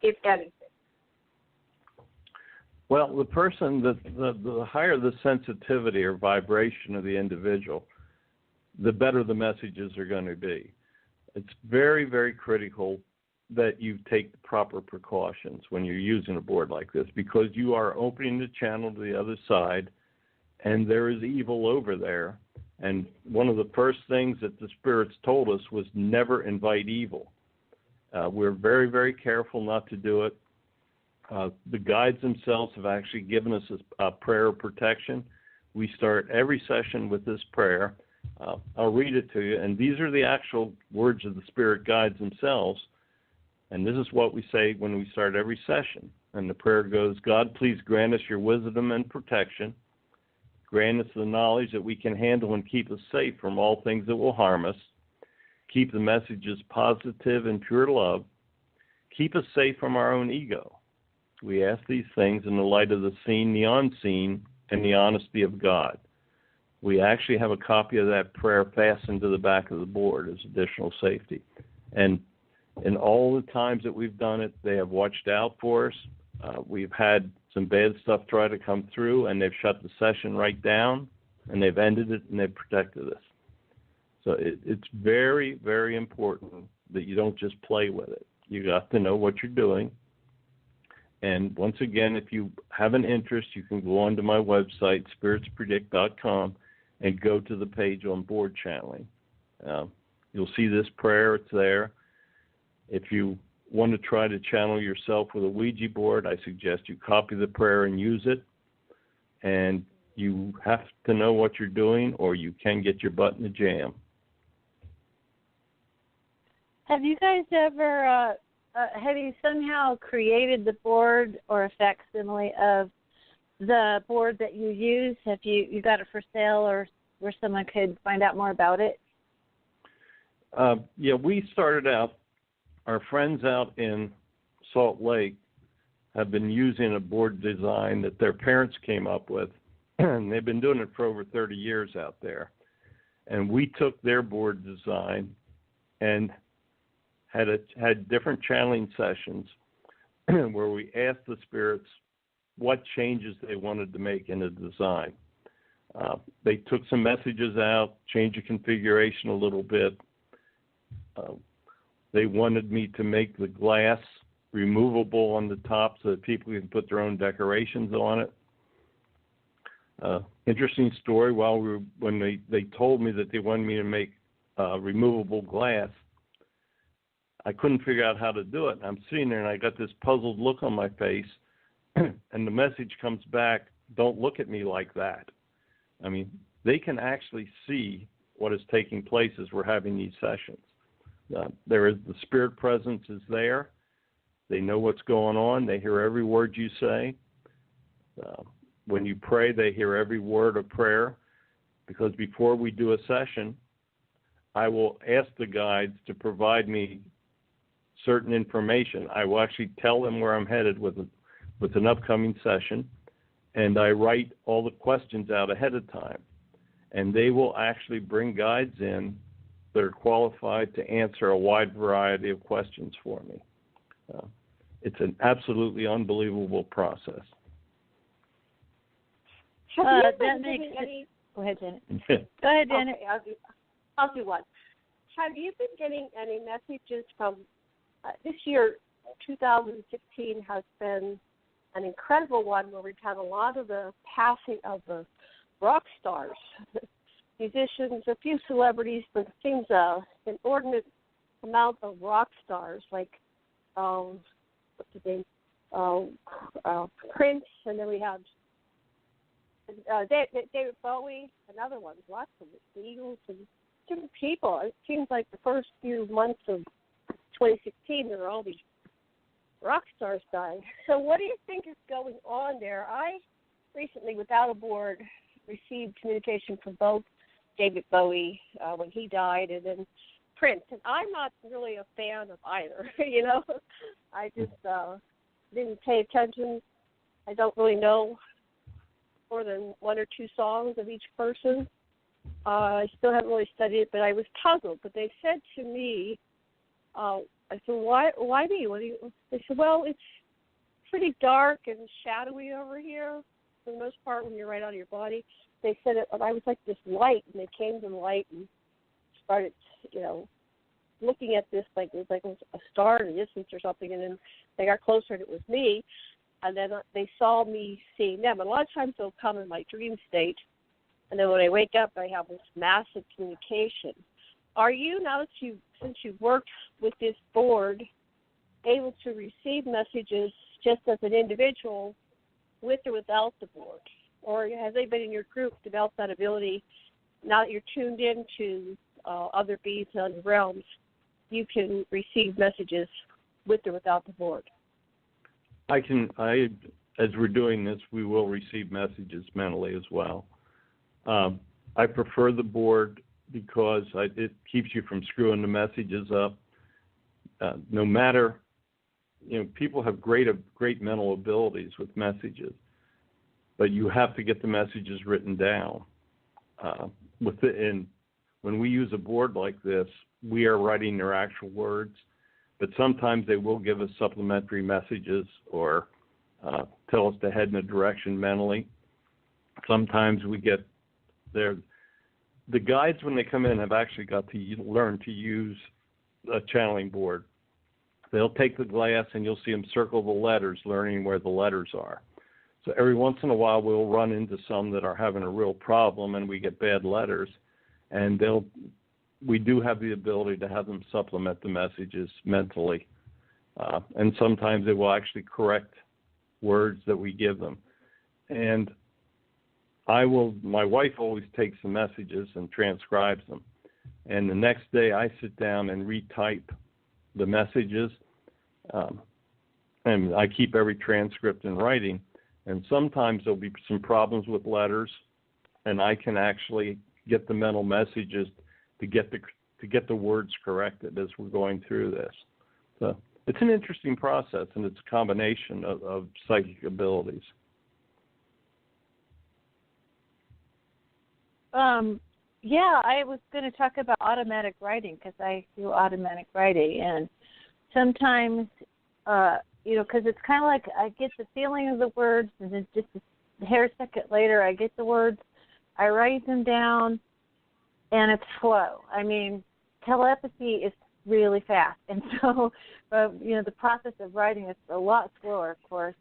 if anything? Well, the person, the higher the sensitivity or vibration of the individual, the better the messages are going to be. It's very, very critical that you take the proper precautions when you're using a board like this, because you are opening the channel to the other side, and there is evil over there. And one of the first things that the spirits told us was never invite evil. We're very, very careful not to do it. The guides themselves have actually given us a prayer of protection. We start every session with this prayer. I'll read it to you, and these are the actual words of the spirit guides themselves. And this is what we say when we start every session. And the prayer goes, God, please grant us your wisdom and protection. Grant us the knowledge that we can handle and keep us safe from all things that will harm us. Keep the messages positive and pure love. Keep us safe from our own ego. We ask these things in the light of the seen, the unseen, and the honesty of God. We actually have a copy of that prayer fastened to the back of the board as additional safety. And in all the times that we've done it, they have watched out for us. We've had some bad stuff try to come through, and they've shut the session right down, and they've ended it, and they've protected us. So it's very, very important that you don't just play with it. You got to know what you're doing. And once again, if you have an interest, you can go onto my website, spiritspredict.com, and go to the page on board channeling. You'll see this prayer. It's there. If you want to try to channel yourself with a Ouija board, I suggest you copy the prayer and use it. And you have to know what you're doing, or you can get your butt in a jam. Have you guys ever, have you somehow created the board or a facsimile of the board that you use? Have you got it for sale, or where someone could find out more about it? Yeah, we started out, our friends out in Salt Lake have been using a board design that their parents came up with, and they've been doing it for over 30 years out there. And we took their board design and had different channeling sessions where we asked the spirits what changes they wanted to make in the design. They took some messages out, changed the configuration a little bit. They wanted me to make the glass removable on the top so that people can put their own decorations on it. Interesting story, when they told me that they wanted me to make removable glass, I couldn't figure out how to do it. I'm sitting there and I got this puzzled look on my face, and the message comes back, don't look at me like that. I mean, they can actually see what is taking place as we're having these sessions. There is the spirit presence is there. They know what's going on. They hear every word you say. When you pray, they hear every word of prayer. because before we do a session, I will ask the guides to provide me certain information. I will actually tell them where I'm headed with an upcoming session, and I write all the questions out ahead of time. And they will actually bring guides in that are qualified to answer a wide variety of questions for me. It's an absolutely unbelievable process. That makes sense. Go ahead, Janet. Go ahead, Janet. Okay, I'll do one. Have you been getting any messages from this year? 2016 has been an incredible one where we've had a lot of the passing of the rock stars, musicians, a few celebrities, but it seems an inordinate amount of rock stars, like what's his name, Prince, and then we have David Bowie, another one, lots of the Eagles and different people. It seems like the first few months of 2016 there were all these rock stars dying. So what do you think is going on there? I recently, without a board, received communication from both David Bowie when he died and then Prince. And I'm not really a fan of either, you know. I just didn't pay attention. I don't really know more than one or two songs of each person. I still haven't really studied it, but I was puzzled. But they said to me, I said, why me? What do you? They said, well, it's pretty dark and shadowy over here for the most part when you're right out of your body. They said I was like this light, and they came to the light and started, you know, looking at this like it was a star in the distance or something, and then they got closer and it was me, and then they saw me seeing them. And a lot of times they'll come in my dream state, and then when I wake up, I have this massive communication. Are you, now that since you've worked with this board, able to receive messages just as an individual with or without the board? Or has anybody in your group developed that ability, now that you're tuned into other beings and other realms, you can receive messages with or without the board? As we're doing this, we will receive messages mentally as well. I prefer the board because it keeps you from screwing the messages up. No matter, you know, people have great mental abilities with messages, but you have to get the messages written down. And when we use a board like this, we are writing their actual words, but sometimes they will give us supplementary messages or tell us to head in a direction mentally. Sometimes we get the guides, when they come in, have actually got to learn to use a channeling board. They'll take the glass and you'll see them circle the letters, learning where the letters are. So every once in a while we'll run into some that are having a real problem and we get bad letters, and we do have the ability to have them supplement the messages mentally. And sometimes they will actually correct words that we give them. And my wife always takes the messages and transcribes them. And the next day I sit down and retype the messages. And I keep every transcript in writing. And sometimes there'll be some problems with letters, and I can actually get the mental messages to get the words corrected as we're going through this. So it's an interesting process, and it's a combination of psychic abilities. Yeah, I was going to talk about automatic writing because I do automatic writing, and sometimes, because it's kind of like I get the feeling of the words, and then just a hair second later I get the words, I write them down, and it's flow. I mean, telepathy is really fast, and so, the process of writing is a lot slower, of course.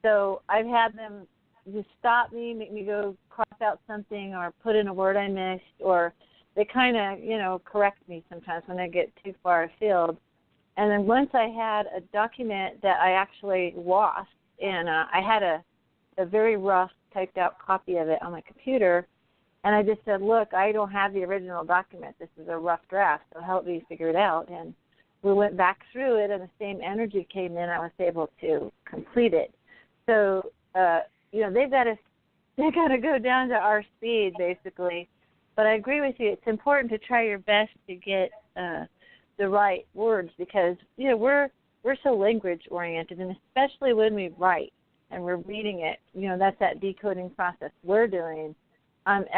So I've had them just stop me, make me go cross out something or put in a word I missed, or they kind of, correct me sometimes when I get too far afield. And then once I had a document that I actually lost, and I had a very rough typed out copy of it on my computer, and I just said, look, I don't have the original document. This is a rough draft, so help me figure it out. And we went back through it, and the same energy came in. I was able to complete it. So, they've got to go down to our speed, basically, But I agree with you. It's important to try your best to get the right words because we're so language oriented, and especially when we write and we're reading it. That's that decoding process we're doing. It's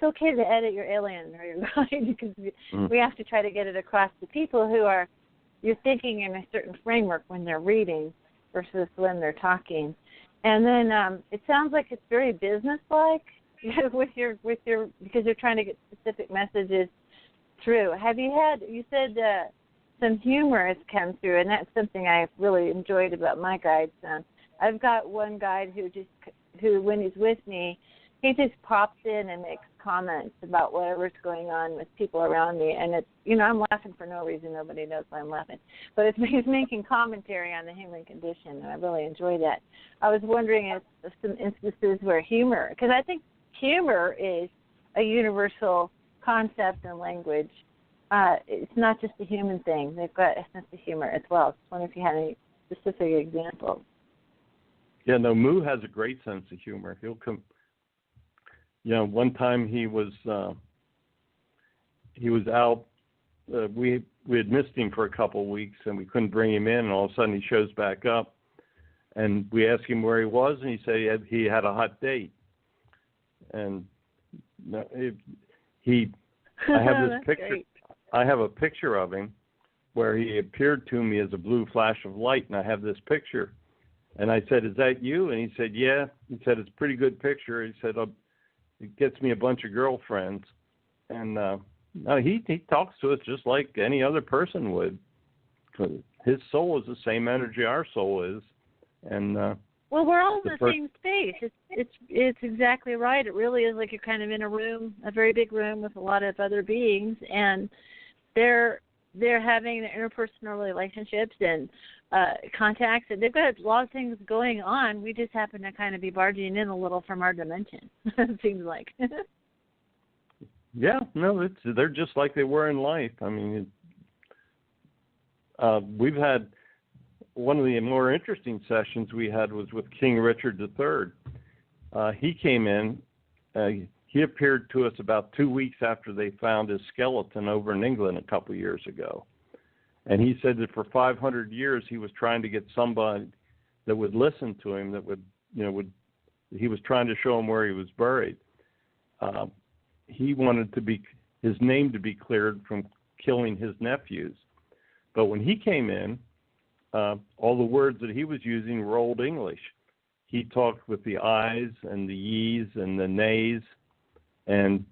okay to edit your alien or your guide because we have to try to get it across to people who you're thinking in a certain framework when they're reading versus when they're talking. And then it sounds like it's very businesslike with your because you're trying to get specific messages through. You said some humor has come through, and that's something I've really enjoyed about my guides. I've got one guide who when he's with me, he just pops in and makes comments about whatever's going on with people around me, and it's I'm laughing for no reason. Nobody knows why I'm laughing, but he's making commentary on the human condition, and I really enjoy that. I was wondering if some instances where humor, because I think humor is a universal concept and language. It's not just a human thing. They've got a sense of humor as well. I was wondering if you had any specific examples. Yeah, no, Moo has a great sense of humor. He'll come. One time he was out. We had missed him for a couple of weeks, and we couldn't bring him in. And all of a sudden, he shows back up, and we asked him where he was, and he said he had a hot date. And I have this picture. Great. I have a picture of him where he appeared to me as a blue flash of light, and I have this picture. And I said, "Is that you?" And he said, "Yeah." He said, "It's a pretty good picture." He said, "It gets me a bunch of girlfriends." And he talks to us just like any other person would. His soul is the same energy our soul is. And well, we're all in the same space. It's exactly right. It really is like you're kind of in a room, a very big room with a lot of other beings, and they're having interpersonal relationships and contacts, and they've got a lot of things going on. We just happen to kind of be barging in a little from our dimension, it seems like. Yeah, no, they're just like they were in life. I mean, we've had one of the more interesting sessions we had was with King Richard III. He came in. He appeared to us about 2 weeks after they found his skeleton over in England a couple of years ago. And he said that for 500 years he was trying to get somebody that would listen to him, he was trying to show him where he was buried. He wanted his name to be cleared from killing his nephews. But when he came in, all the words that he was using were Old English. He talked with the I's and the ye's and the nays, and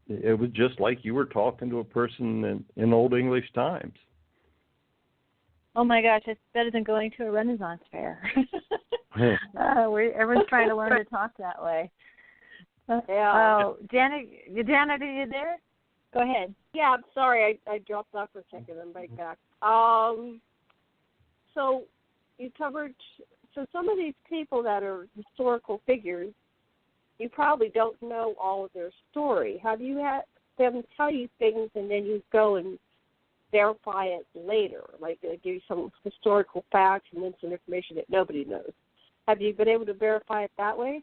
it was just like you were talking to a person in Old English times. Oh my gosh, it's better than going to a Renaissance fair. Everyone's trying to learn to talk that way. Yeah. Janet, are you there? Go ahead. Yeah, I'm sorry, I dropped off for a second and right back. So you covered, some of these people that are historical figures, you probably don't know all of their story. Have you had them tell you things and then you go and verify it later, like they give you some historical facts and then some information that nobody knows? Have you been able to verify it that way?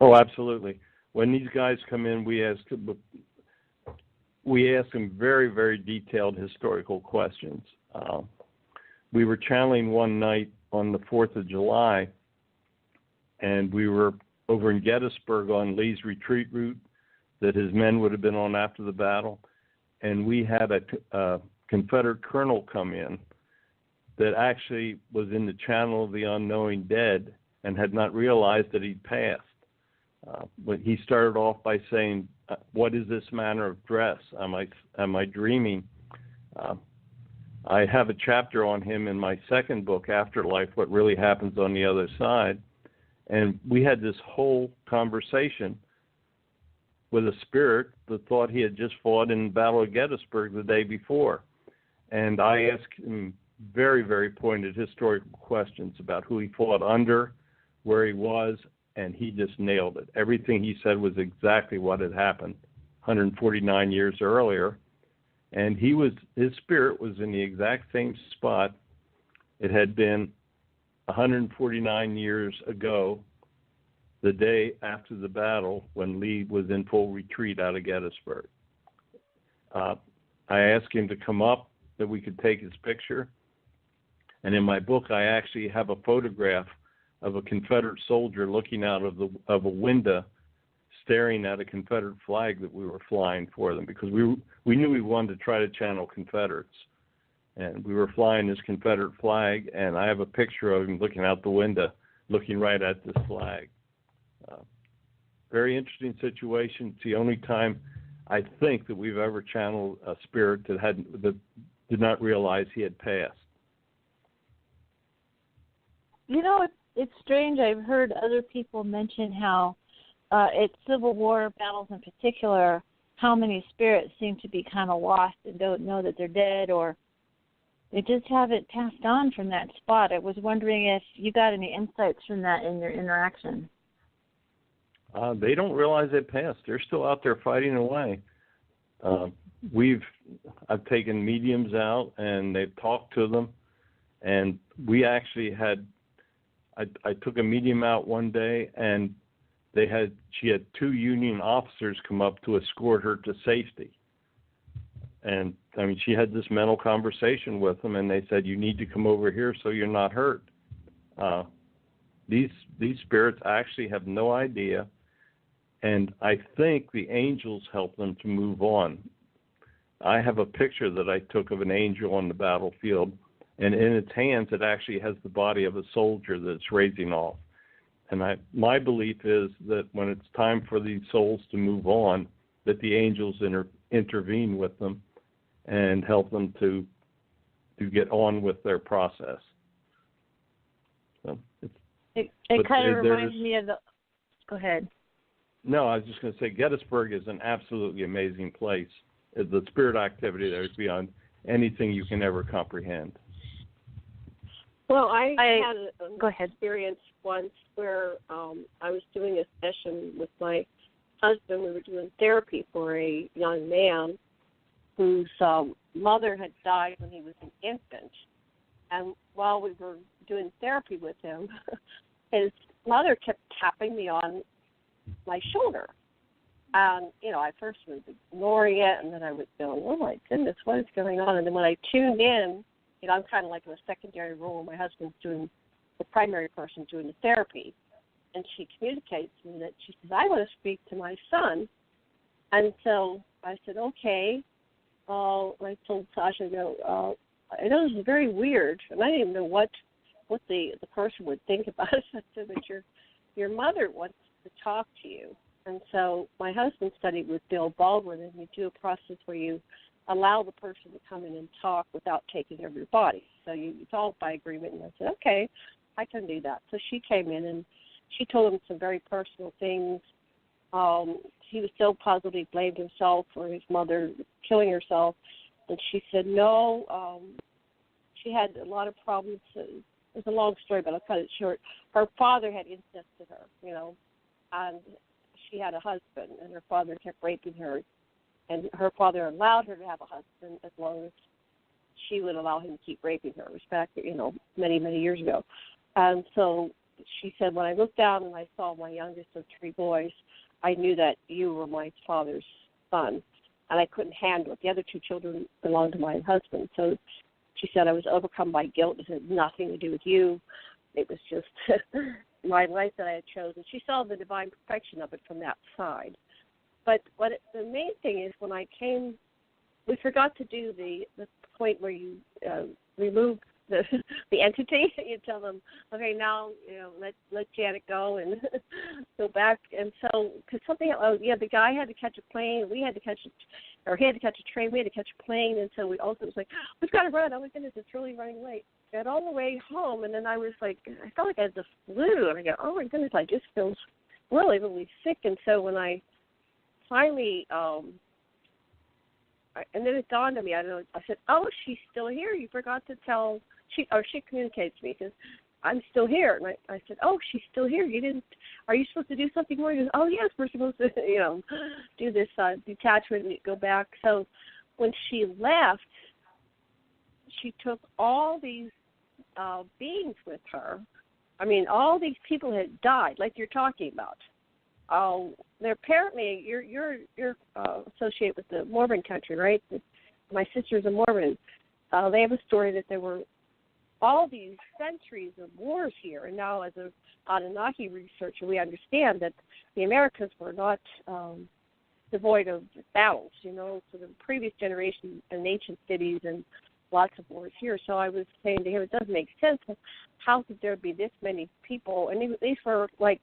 Oh, absolutely. When these guys come in, we ask them very, very detailed historical questions. We were channeling one night on the 4th of July, and we were over in Gettysburg on Lee's retreat route that his men would have been on after the battle, and we had a Confederate colonel come in that actually was in the channel of the unknowing dead and had not realized that he'd passed. But he started off by saying, "What is this manner of dress? Am I dreaming?" I have a chapter on him in my second book, Afterlife, What Really Happens on the Other Side. And we had this whole conversation with a spirit that thought he had just fought in the Battle of Gettysburg the day before. And I asked him very, very pointed historical questions about who he fought under, where he was, and he just nailed it. Everything he said was exactly what had happened 149 years earlier. And his spirit was in the exact same spot it had been 149 years ago the day after the battle when Lee was in full retreat out of Gettysburg. I asked him to come up that we could take his picture. And in my book, I actually have a photograph of a Confederate soldier looking out of a window, staring at a Confederate flag that we were flying for them, because we knew we wanted to try to channel Confederates. And we were flying this Confederate flag, and I have a picture of him looking out the window, looking right at this flag. Very interesting situation. It's the only time I think that we've ever channeled a spirit that did not realize he had passed. You know, it's strange. I've heard other people mention how at Civil War battles in particular, how many spirits seem to be kind of lost and don't know that they're dead, or they just haven't passed on from that spot. I was wondering if you got any insights from that in your interaction. They don't realize they passed. They're still out there fighting away. I've taken mediums out, and they've talked to them, and we actually had. I took a medium out one day, and she had 2 Union officers come up to escort her to safety. And I mean, she had this mental conversation with them, and they said, "You need to come over here so you're not hurt." These spirits actually have no idea, and I think the angels help them to move on. I have a picture that I took of an angel on the battlefield, and in its hands it actually has the body of a soldier that's raising off. And my belief is that when it's time for these souls to move on, that the angels intervene with them and help them to get on with their process. So it kind of reminds me of the... Go ahead. No, I was just going to say Gettysburg is an absolutely amazing place. The spirit activity there is beyond anything you can ever comprehend. Well, I had go ahead. Experience once where I was doing a session with my husband. We were doing therapy for a young man whose mother had died when he was an infant. And while we were doing therapy with him, his mother kept tapping me on my shoulder. And, I first was ignoring it, and then I was going, oh, my goodness, what is going on? And then when I tuned in, I'm kind of like in a secondary role. My husband's doing the primary person doing the therapy. And she communicates to me that she says, I want to speak to my son. And so I said, okay. I told Sasha, I know this is very weird, and I didn't even know what the person would think about it. I said, but your mother wants to talk to you. And so my husband studied with Bill Baldwin, and you do a process where you allow the person to come in and talk without taking over your body. So you talk by agreement, and I said, okay, I can do that. So she came in, and she told him some very personal things. He was so positively blamed himself for his mother killing herself. And she said, no, she had a lot of problems. It's a long story, but I'll cut it short. Her father had incested her, and she had a husband, and her father kept raping her. And her father allowed her to have a husband as long as she would allow him to keep raping her. It was back, many, many years ago. And so she said, when I looked down and I saw my youngest of 3 boys, I knew that you were my father's son, and I couldn't handle it. The other 2 children belonged to my husband. So she said, I was overcome by guilt. It had nothing to do with you. It was just my life that I had chosen. She saw the divine perfection of it from that side. But the main thing is when I came, we forgot to do the point where you remove the entity. You tell them, okay, now let Janet go and go back. And so, because the guy had to catch a plane, he had to catch a train, we had to catch a plane, and so we also was like, we've got to run. Oh my goodness, it's really running late. Got all the way home, and then I was like, I felt like I had the flu, and I go, oh my goodness, I just feel really, really sick. And so when I finally, and then it dawned on me, I said, oh, she's still here. You forgot to tell, she communicates to me, because I'm still here. And I said, oh, she's still here. Are you supposed to do something more? He goes, oh, yes, we're supposed to, do this detachment and go back. So when she left, she took all these beings with her, I mean, all these people had died, like you're talking about. They're apparently you're associated with the Mormon country, right? My sister's a Mormon. They have a story that there were all these centuries of wars here, and now as a Anunnaki researcher, we understand that the Americas were not devoid of battles. So the previous generation and ancient cities and lots of wars here. So I was saying to him, it doesn't make sense. How could there be this many people? And these were like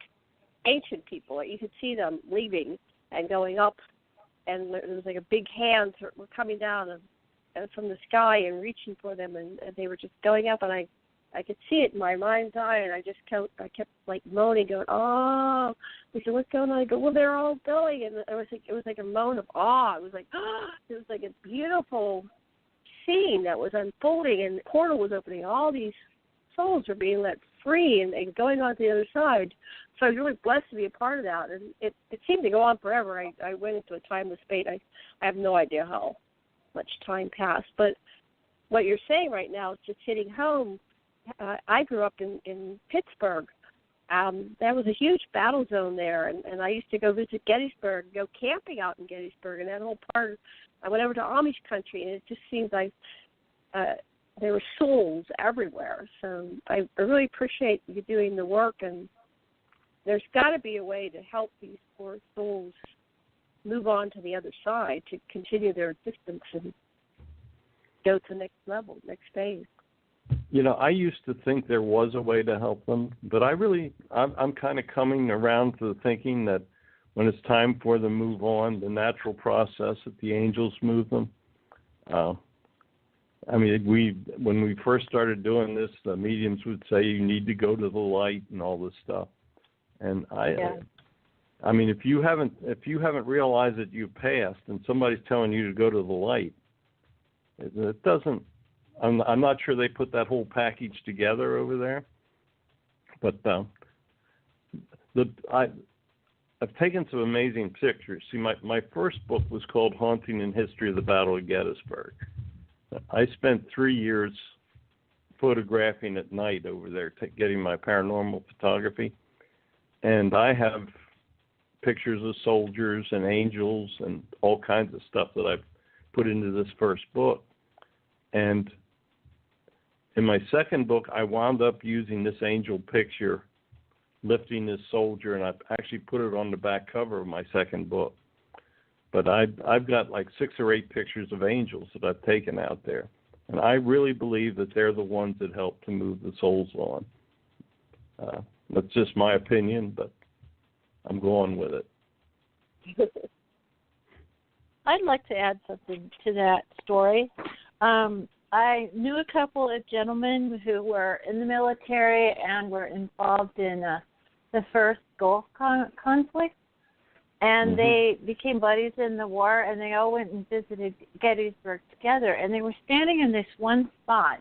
ancient people. You could see them leaving and going up, and there was like a big hand were coming down from the sky and reaching for them, and they were just going up, and I could see it in my mind's eye, and I kept like moaning, going, oh. He said, what's going on? I go, well, they're all going, and it was like a moan of awe. It was like a beautiful scene that was unfolding, and the portal was opening. All these souls were being let free and going on to the other side. So I was really blessed to be a part of that, and it seemed to go on forever. I went into a timeless state. I have no idea how much time passed, but what you're saying right now is just hitting home. I grew up in Pittsburgh. That was a huge battle zone there, and I used to go visit Gettysburg, go camping out in Gettysburg, and that whole part. I went over to Amish country, and it just seems like there were souls everywhere. So I really appreciate you doing the work, and there's got to be a way to help these poor souls move on to the other side, to continue their existence and go to the next level, next phase. I used to think there was a way to help them, but I'm kind of coming around to the thinking that when it's time for them to move on, the natural process that the angels move them. When we first started doing this, the mediums would say you need to go to the light and all this stuff. And if you haven't realized that you've passed and somebody's telling you to go to the light, it doesn't. I'm not sure they put that whole package together over there, but I've taken some amazing pictures. See, my first book was called Haunting and History of the Battle of Gettysburg. I spent 3 years photographing at night over there, getting my paranormal photography, and I have pictures of soldiers and angels and all kinds of stuff that I've put into this first book. And in my second book, I wound up using this angel picture, lifting this soldier, and I've actually put it on the back cover of my second book. But I've got like 6 or 8 pictures of angels that I've taken out there. And I really believe that they're the ones that help to move the souls on. That's just my opinion, but I'm going with it. I'd like to add something to that story. I knew a couple of gentlemen who were in the military and were involved in the first Gulf conflict, and they became buddies in the war, and they all went and visited Gettysburg together, and they were standing in this one spot,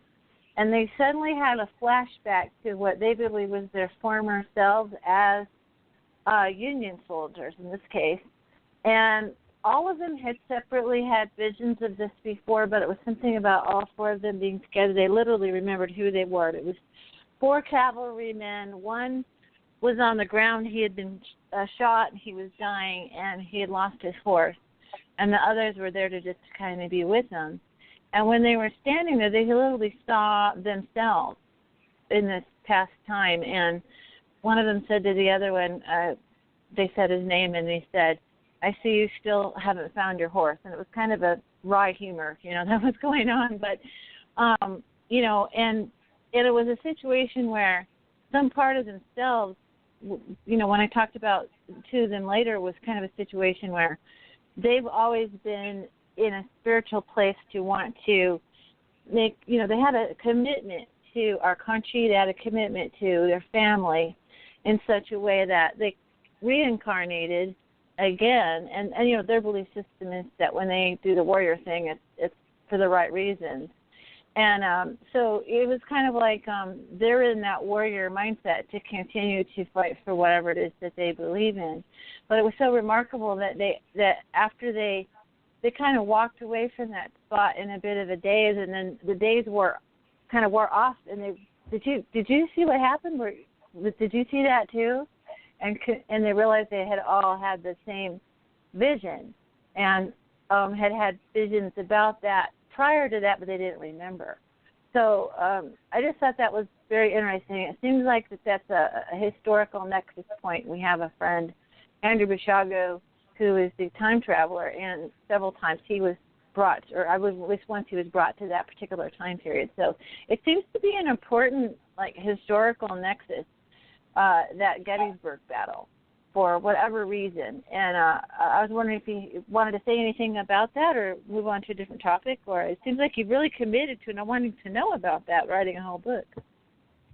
and they suddenly had a flashback to what they believe was their former selves as Union soldiers in this case, and all of them had separately had visions of this before, but it was something about all 4 of them being together. They literally remembered who they were. It was 4 cavalrymen. One was on the ground. He had been shot. He was dying, and he had lost his horse. And the others were there to just kind of be with him. And when they were standing there, they literally saw themselves in this past time. And one of them said to the other one, they said his name, and they said, I see you still haven't found your horse. And it was kind of a wry humor, that was going on. But, and it was a situation where some part of themselves, when I talked about 2 of them later, was kind of a situation where they've always been in a spiritual place to want to make, they had a commitment to our country. They had a commitment to their family in such a way that they reincarnated again, and their belief system is that when they do the warrior thing, it's for the right reasons. And so it was kind of like they're in that warrior mindset to continue to fight for whatever it is that they believe in. But it was so remarkable that after they kind of walked away from that spot in a bit of a daze, and then the daze wore off. And did you see what happened? Did you see that too? And they realized they had all had the same vision and had visions about that prior to that, but they didn't remember. So I just thought that was very interesting. It seems like that's a historical nexus point. We have a friend, Andrew Bishago, who is the time traveler, and several times he was brought, or I was at least once he was brought to that particular time period. So it seems to be an important, like, historical nexus, that Gettysburg battle, for whatever reason. And I was wondering if you wanted to say anything about that or move on to a different topic, or it seems like you've really committed to wanting to know about that, writing a whole book.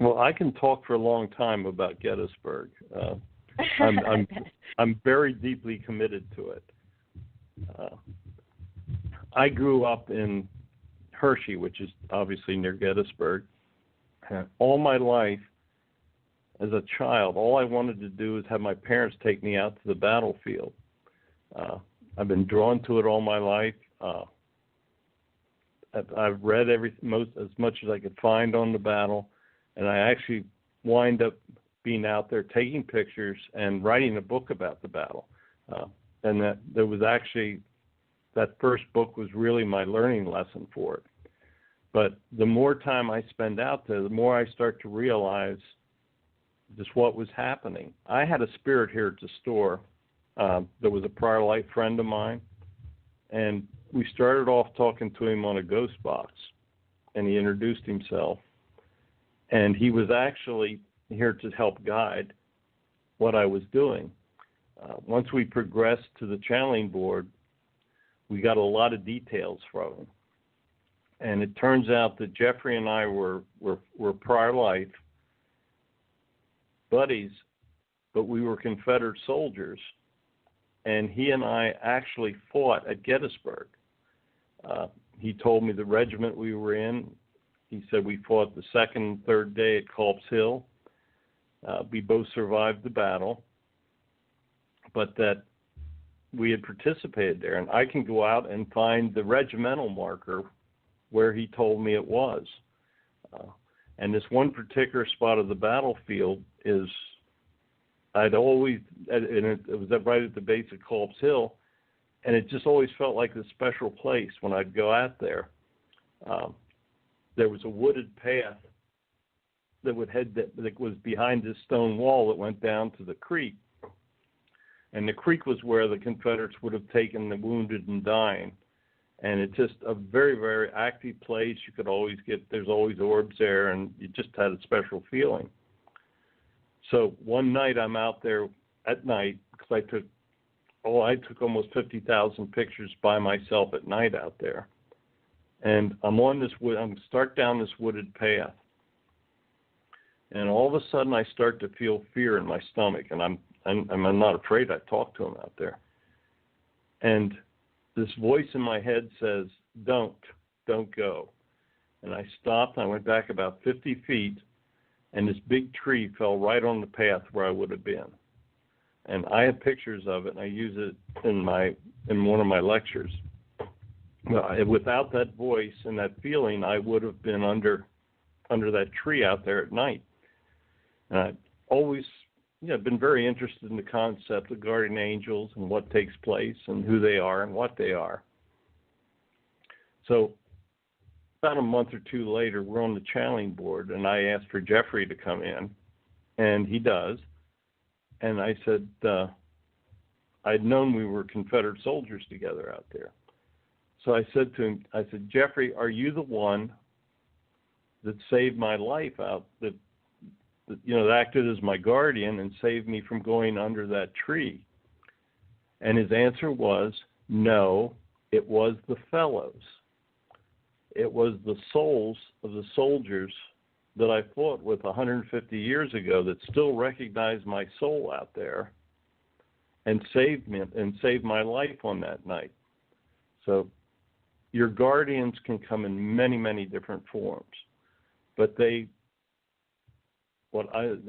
Well, I can talk for a long time about Gettysburg. I'm very deeply committed to it. I grew up in Hershey, which is obviously near Gettysburg. All my life, as a child, all I wanted to do is have my parents take me out to the battlefield. I've been drawn to it all my life. I've read as much as I could find on the battle, and I actually wind up being out there taking pictures and writing a book about the battle. And that first book was really my learning lesson for it. But the more time I spend out there, the more I start to realize just what was happening. I had a spirit here at the store that was a prior life friend of mine, and we started off talking to him on a ghost box, and he introduced himself, and he was actually here to help guide what I was doing. Once we progressed to the channeling board, we got a lot of details from him, and it turns out that Jeffrey and I were prior life buddies, but we were Confederate soldiers, and he and I actually fought at Gettysburg. He told me the regiment we were in. He said we fought the second and third day at Culp's Hill. We both survived the battle, but that we had participated there, and I can go out and find the regimental marker where he told me it was. And this one particular spot of the battlefield it was right at the base of Culp's Hill, and it just always felt like a special place when I'd go out there. There was a wooded path that was behind this stone wall that went down to the creek, and the creek was where the Confederates would have taken the wounded and dying. And it's just a very, very active place. You could always there's always orbs there, and you just had a special feeling. So one night I'm out there at night, because I took almost 50,000 pictures by myself at night out there. And I'm start down this wooded path. And all of a sudden I start to feel fear in my stomach, and I'm not afraid. I talk to him out there. And this voice in my head says, don't go. And I stopped, and I went back about 50 feet, and this big tree fell right on the path where I would have been. And I have pictures of it, and I use it in one of my lectures. Without that voice and that feeling, I would have been under that tree out there at night. And I've always been very interested in the concept of guardian angels and what takes place and who they are and what they are. So about a month or two later, we're on the channeling board, and I asked for Jeffrey to come in, and he does. And I said, I'd known we were Confederate soldiers together out there. So I said to him, Jeffrey, are you the one that saved my life out, that acted as my guardian and saved me from going under that tree? And his answer was, no, it was the fellows. It was the souls of the soldiers that I fought with 150 years ago that still recognize my soul out there and saved me and saved my life on that night. So your guardians can come in many, many different forms, but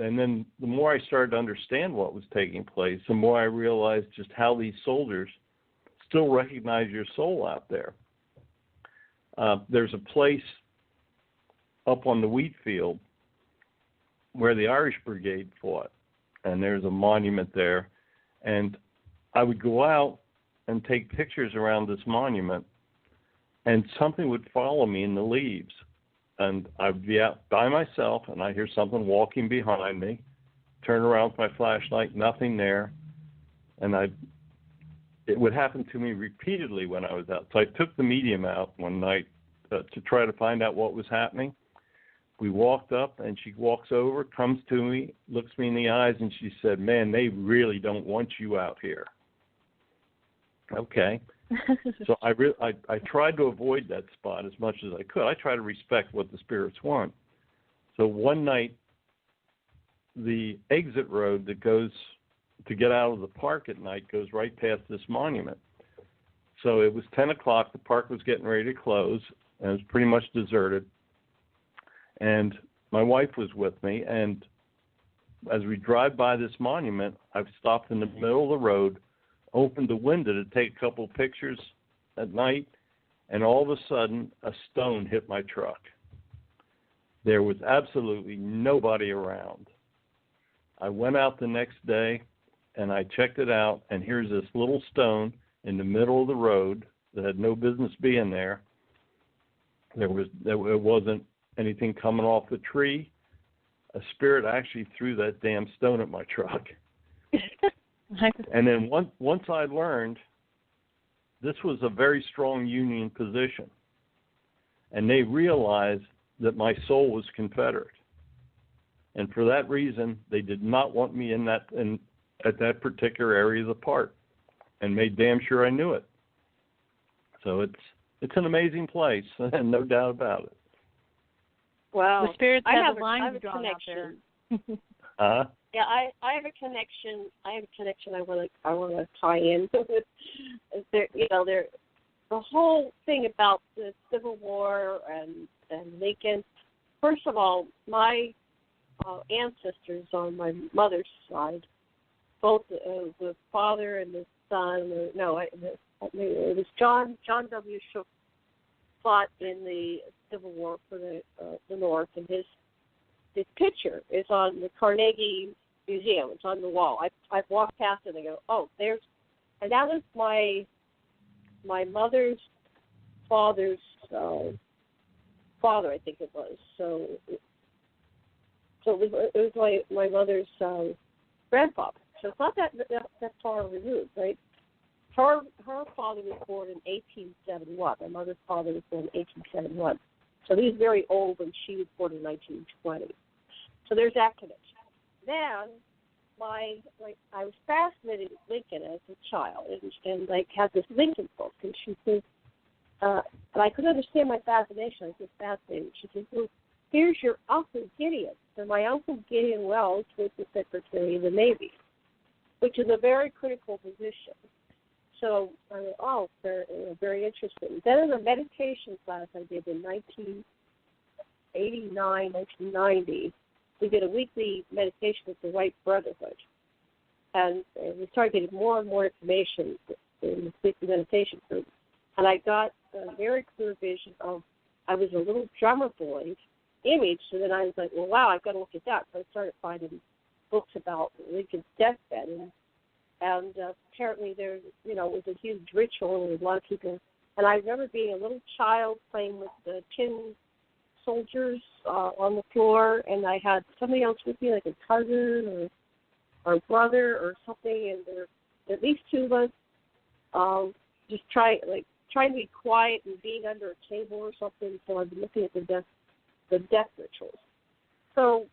and then the more I started to understand what was taking place, the more I realized just how these soldiers still recognize your soul out there. There's a place up on the wheat field where the Irish Brigade fought, and there's a monument there. And I would go out and take pictures around this monument, and something would follow me in the leaves. And I'd be out by myself, and I'd hear something walking behind me, turn around with my flashlight, nothing there. And it would happen to me repeatedly when I was out. So I took the medium out one night to try to find out what was happening. We walked up, and she walks over, comes to me, looks me in the eyes, and she said, "Man, they really don't want you out here." Okay. So I tried to avoid that spot as much as I could. I try to respect what the spirits want. So one night, the exit road that goes to get out of the park at night goes right past this monument. So it was 10 o'clock. The park was getting ready to close, and it was pretty much deserted. And my wife was with me, and as we drive by this monument, I've stopped in the middle of the road, opened the window to take a couple of pictures at night, and all of a sudden, a stone hit my truck. There was absolutely nobody around. I went out the next day, and I checked it out, and here's this little stone in the middle of the road that had no business being there. There wasn't anything coming off the tree. A spirit actually threw that damn stone at my truck. And then once I learned this was a very strong Union position, and they realized that my soul was Confederate. And for that reason, they did not want me at that particular area of the park, and made damn sure I knew it. So it's an amazing place, and no doubt about it. Well, the spirits have a I have line a drawn out there. Yeah, I have a connection. I want to tie in with. The whole thing about the Civil War and Lincoln. First of all, my ancestors on my mother's side, both the father and the son. It was John W. Shook fought in the Civil War for the North, and his picture is on the Carnegie Museum. It's on the wall. I've walked past it and I go, oh, there's, and that was my mother's father's father, I think it was. So it was my mother's grandfather. So it's not that far removed, right? Her father was born in 1871. My mother's father was born in 1871. So he's very old, and she was born in 1920. So there's that connection. Then I was fascinated with Lincoln as a child, and had this Lincoln book, and she says, and I couldn't understand my fascination. I was just fascinated. She says, well, here's your Uncle Gideon. And my Uncle Gideon Wells was the Secretary of the Navy, which is a very critical position. So I went, oh, very interesting. Then in a meditation class I did in 1989, 1990, we did a weekly meditation with the White Brotherhood. And we started getting more and more information in the weekly meditation group. And I got a very clear vision of, I was a little drummer boy image. So then I was like, well, wow, I've got to look at that. So I started finding books about Lincoln's deathbed. And apparently there, it was a huge ritual with a lot of people. And I remember being a little child playing with the tin soldiers on the floor, and I had somebody else with me, like a cousin or a brother or something, and there were at least two of us just trying to be quiet and being under a table or something. So I've been looking at the death rituals. So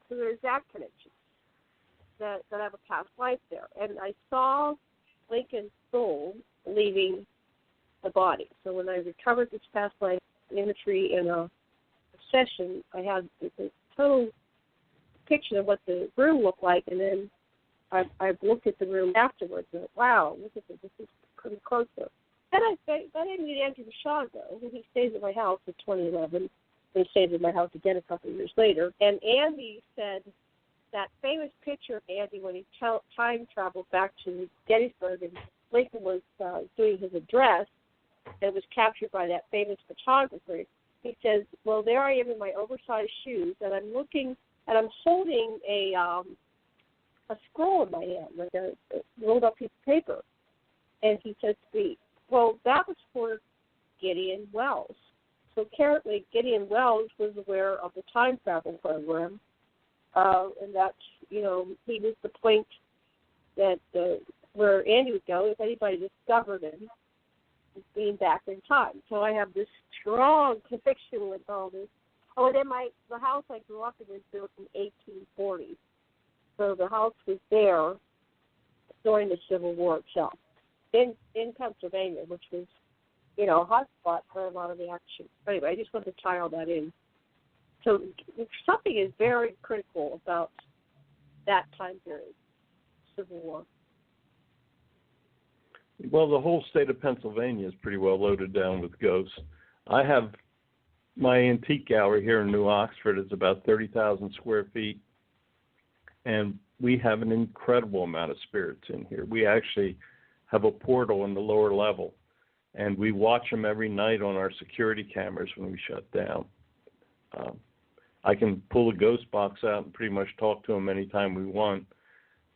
there's that connection. That I have a past life there. And I saw Lincoln's soul leaving the body. So when I recovered this past life imagery in a session, I had a total picture of what the room looked like, and then I looked at the room afterwards and went, wow, look at this. This is pretty close to. Then I meet Andrew Bishago, who he stays at my house in 2011, and he stays at my house again a couple of years later. And Andy said, that famous picture of Andy when he time traveled back to Gettysburg and Lincoln was doing his address, and was captured by that famous photographer. He says, well, there I am in my oversized shoes, and I'm looking and I'm holding a scroll in my hand, like a rolled up piece of paper. And he says to me, well, that was for Gideon Wells. So apparently Gideon Wells was aware of the time travel program, and that, he was the point that where Andy would go if anybody discovered him being back in time. So I have this strong conviction with all this. Oh, and then the house I grew up in was built in 1840. So the house was there during the Civil War itself in Pennsylvania, which was, a hot spot for a lot of the action. Anyway, I just wanted to tie all that in. So something is very critical about that time period, Civil War. Well, the whole state of Pennsylvania is pretty well loaded down with ghosts. I have my antique gallery here in New Oxford. It's about 30,000 square feet, and we have an incredible amount of spirits in here. We actually have a portal in the lower level, and we watch them every night on our security cameras when we shut down. I can pull a ghost box out and pretty much talk to them anytime we want.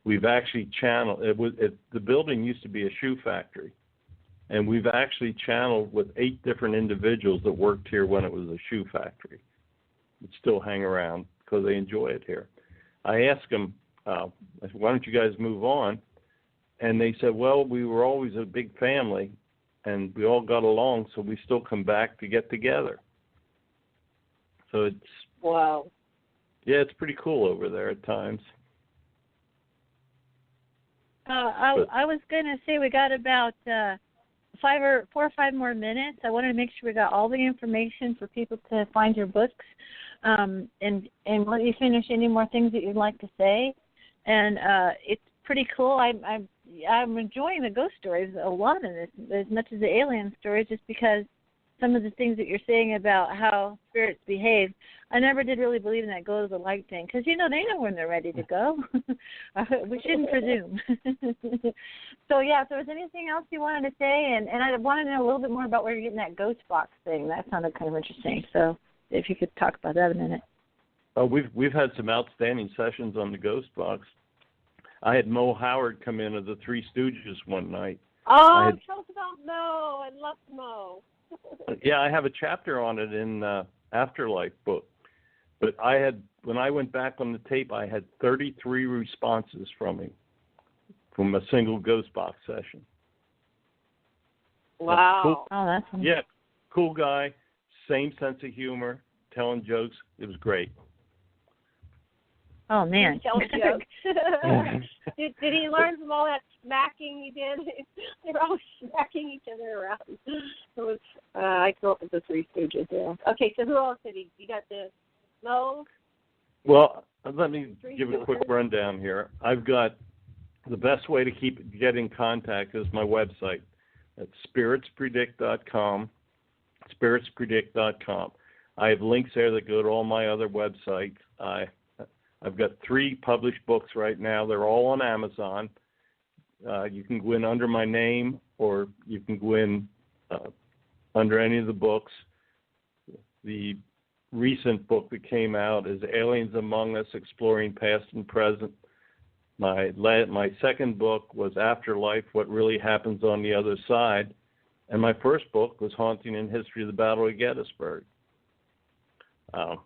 We've actually channeled the building used to be a shoe factory, and we've actually channeled with 8 different individuals that worked here when it was a shoe factory. That still hang around because they enjoy it here. I asked them, I said, why don't you guys move on? And they said, well, we were always a big family, and we all got along, so we still come back to get together. So it's wow. Yeah, it's pretty cool over there at times. I was going to say we got about 4 or 5 more minutes. I wanted to make sure we got all the information for people to find your books, and let you finish any more things that you'd like to say. And it's pretty cool. I'm enjoying the ghost stories a lot in this, as much as the alien stories, just because some of the things that you're saying about how spirits behave, I never did really believe in that go to the light thing, because, they know when they're ready to go. We shouldn't presume. So is there anything else you wanted to say? And I wanted to know a little bit more about where you're getting that ghost box thing. That sounded kind of interesting. So if you could talk about that a minute. We've had some outstanding sessions on the ghost box. I had Mo Howard come in of the Three Stooges one night. Oh, tell us about Mo. I love Mo. Yeah, I have a chapter on it in Afterlife book. But when I went back on the tape, I had 33 responses from him from a single ghost box session. Wow. Cool. Oh, that's amazing. Yeah, cool guy, same sense of humor, telling jokes. It was great. Oh, man. Telling jokes. Did he learn from all that smacking he did? They were always smacking each other around. It was, I grew up with the Three Stooges, yeah. Okay, so who else did he? You got the Mo? Well, let me give a quick rundown here. I've got the best way to get in contact is my website. That's spiritspredict.com, spiritspredict.com. I have links there that go to all my other websites. I've got 3 published books right now. They're all on Amazon. You can go in under my name, or you can go in under any of the books. The recent book that came out is Aliens Among Us, Exploring Past and Present. My second book was Afterlife, What Really Happens on the Other Side. And my first book was Haunting and History of the Battle of Gettysburg.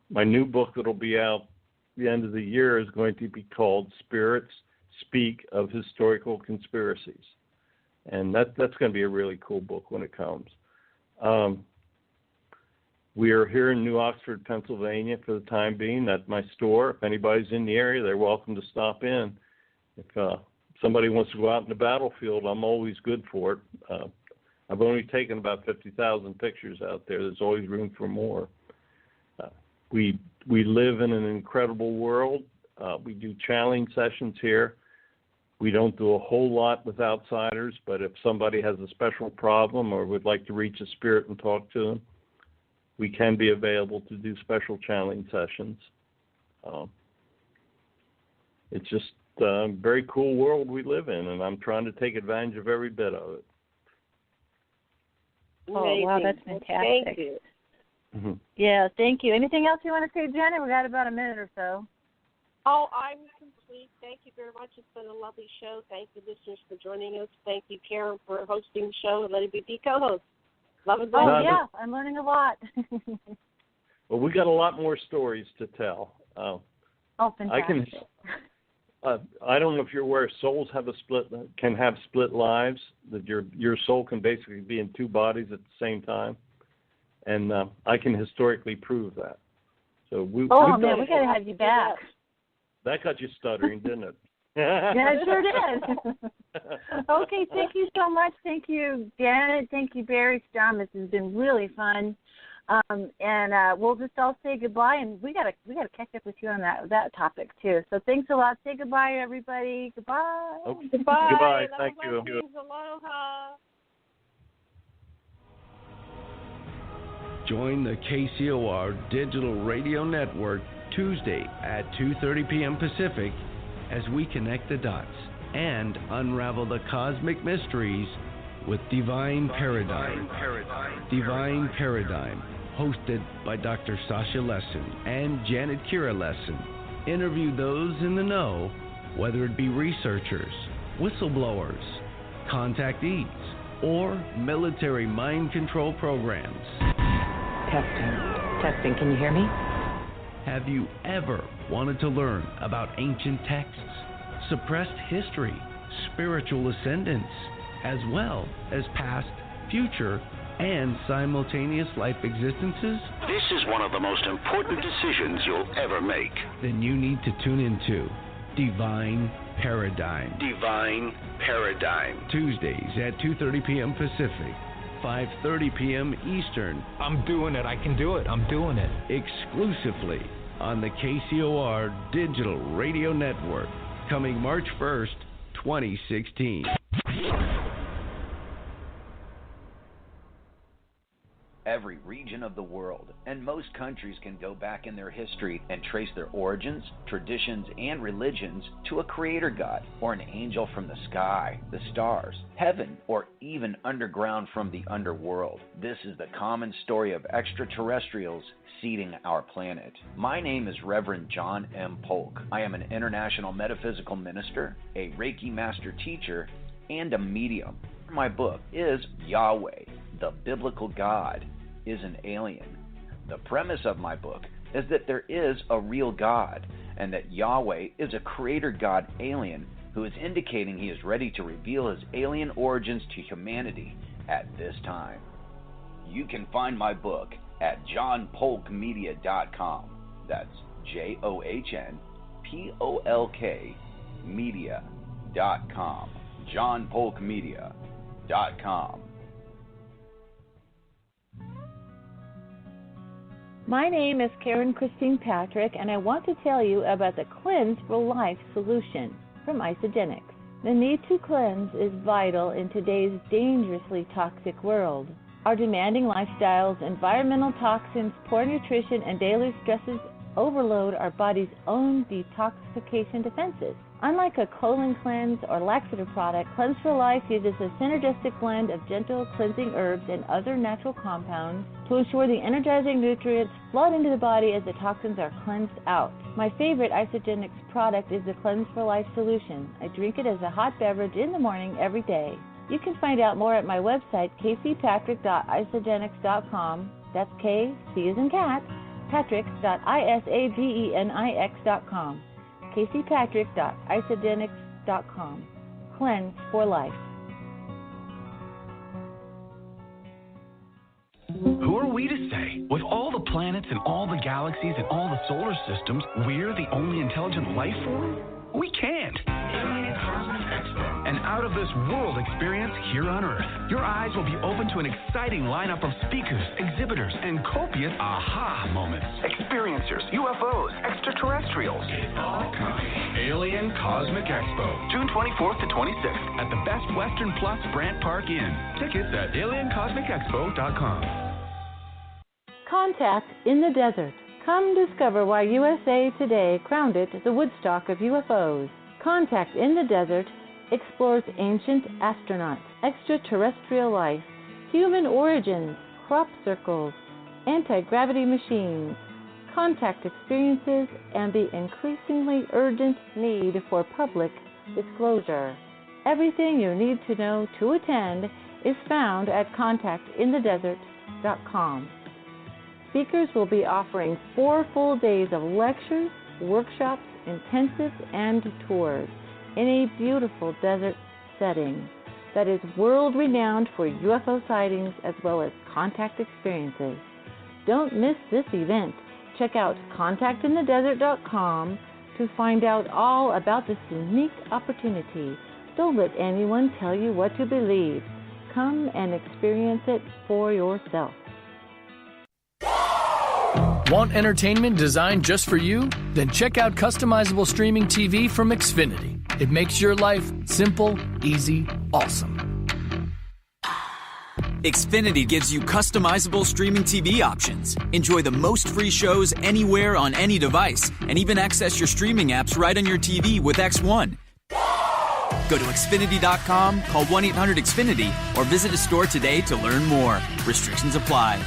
My new book that will be out the end of the year is going to be called Spirits Speak of Historical Conspiracies. And that's going to be a really cool book when it comes. We are here in New Oxford, Pennsylvania for the time being at my store. If anybody's in the area, they're welcome to stop in. If somebody wants to go out in the battlefield, I'm always good for it. I've only taken about 50,000 pictures out there. There's always room for more. We live in an incredible world. We do channeling sessions here. We don't do a whole lot with outsiders, but if somebody has a special problem or would like to reach a spirit and talk to them, we can be available to do special channeling sessions. It's just a very cool world we live in, and I'm trying to take advantage of every bit of it. Oh, wow, that's fantastic. Thank you. Mm-hmm. Yeah, thank you. Anything else you want to say, Janet? We got about a minute or so. Oh, I'm complete. Thank you very much. It's been a lovely show. Thank you, listeners, for joining us. Thank you, Karen, for hosting the show and letting me be co-host. Love and Oh, yeah, I'm learning a lot. Well, we got a lot more stories to tell. Oh, fantastic. I don't know if you're aware, souls can have split lives. That your soul can basically be in two bodies at the same time, and I can historically prove that. So we got to have you back. That got you stuttering, didn't it? Yeah, it sure did. Okay, thank you so much. Thank you, Janet. Thank you, Barry Strohm. This has been really fun. And we'll just all say goodbye, and we gotta catch up with you on that topic too. So thanks a lot. Say goodbye, everybody. Goodbye. Okay. Goodbye. Goodbye. Thank you. Aloha. Join the KCOR Digital Radio Network Tuesday at 2:30 p.m. Pacific as we connect the dots and unravel the cosmic mysteries with Divine Paradigm. Divine Paradigm, hosted by Dr. Sasha Lessin and Janet Kira Lessin. Interview those in the know, whether it be researchers, whistleblowers, contactees, or military mind control programs. Testing. Can you hear me? Have you ever wanted to learn about ancient texts, suppressed history, spiritual ascendance, as well as past, future, and simultaneous life existences? This is one of the most important decisions you'll ever make. Then you need to tune into Divine Paradigm. Divine Paradigm. Tuesdays at 2:30 p.m. Pacific, 5:30 p.m. Eastern. I'm doing it. I can do it. I'm doing it. Exclusively on the KCOR Digital Radio Network. Coming March 1st, 2016. Every region of the world and most countries can go back in their history and trace their origins, traditions, and religions to a creator god or an angel from the sky, the stars, heaven, or even underground from the underworld. This is the common story of extraterrestrials seeding our planet. My name is Reverend John M. Polk. I am an international metaphysical minister, a Reiki master teacher, and a medium. My book is Yahweh, the Biblical God is an Alien. The premise of my book is that there is a real God and that Yahweh is a creator God alien who is indicating he is ready to reveal his alien origins to humanity at this time. You can find my book at johnpolkmedia.com. That's JOHNPOLK media.com. johnpolkmedia.com. My name is Karen Christine Patrick, and I want to tell you about the Cleanse for Life solution from Isagenix. The need to cleanse is vital in today's dangerously toxic world. Our demanding lifestyles, environmental toxins, poor nutrition, and daily stresses overload our body's own detoxification defenses. Unlike a colon cleanse or laxative product, Cleanse for Life uses a synergistic blend of gentle cleansing herbs and other natural compounds to ensure the energizing nutrients flood into the body as the toxins are cleansed out. My favorite Isagenix product is the Cleanse for Life solution. I drink it as a hot beverage in the morning every day. You can find out more at my website, kcpatrick.isagenix.com. That's K, C as in cat, patrick.isagenix.com. kcpatrick.isagenix.com. Cleanse for Life. Who are we to say? With all the planets and all the galaxies and all the solar systems, we're the only intelligent life form? We can't. An out-of-this-world experience here on Earth. Your eyes will be open to an exciting lineup of speakers, exhibitors, and copious aha moments. Experiencers, UFOs, extraterrestrials. Alien Cosmic Expo, June 24th to 26th at the Best Western Plus Brant Park Inn. Tickets at aliencosmicexpo.com. Contact in the Desert. Come discover why USA Today crowned it the Woodstock of UFOs. Contact in the Desert explores ancient astronauts, extraterrestrial life, human origins, crop circles, anti-gravity machines, contact experiences, and the increasingly urgent need for public disclosure. Everything you need to know to attend is found at contactinthedesert.com. Speakers will be offering 4 full days of lectures, workshops, intensives, and tours in a beautiful desert setting that is world-renowned for UFO sightings as well as contact experiences. Don't miss this event. Check out contactinthedesert.com to find out all about this unique opportunity. Don't let anyone tell you what to believe. Come and experience it for yourself. Want entertainment designed just for you? Then check out customizable streaming TV from Xfinity. It makes your life simple, easy, awesome. Xfinity gives you customizable streaming TV options. Enjoy the most free shows anywhere on any device, and even access your streaming apps right on your TV with X1. Go to Xfinity.com, call 1-800-XFINITY, or visit a store today to learn more. Restrictions apply.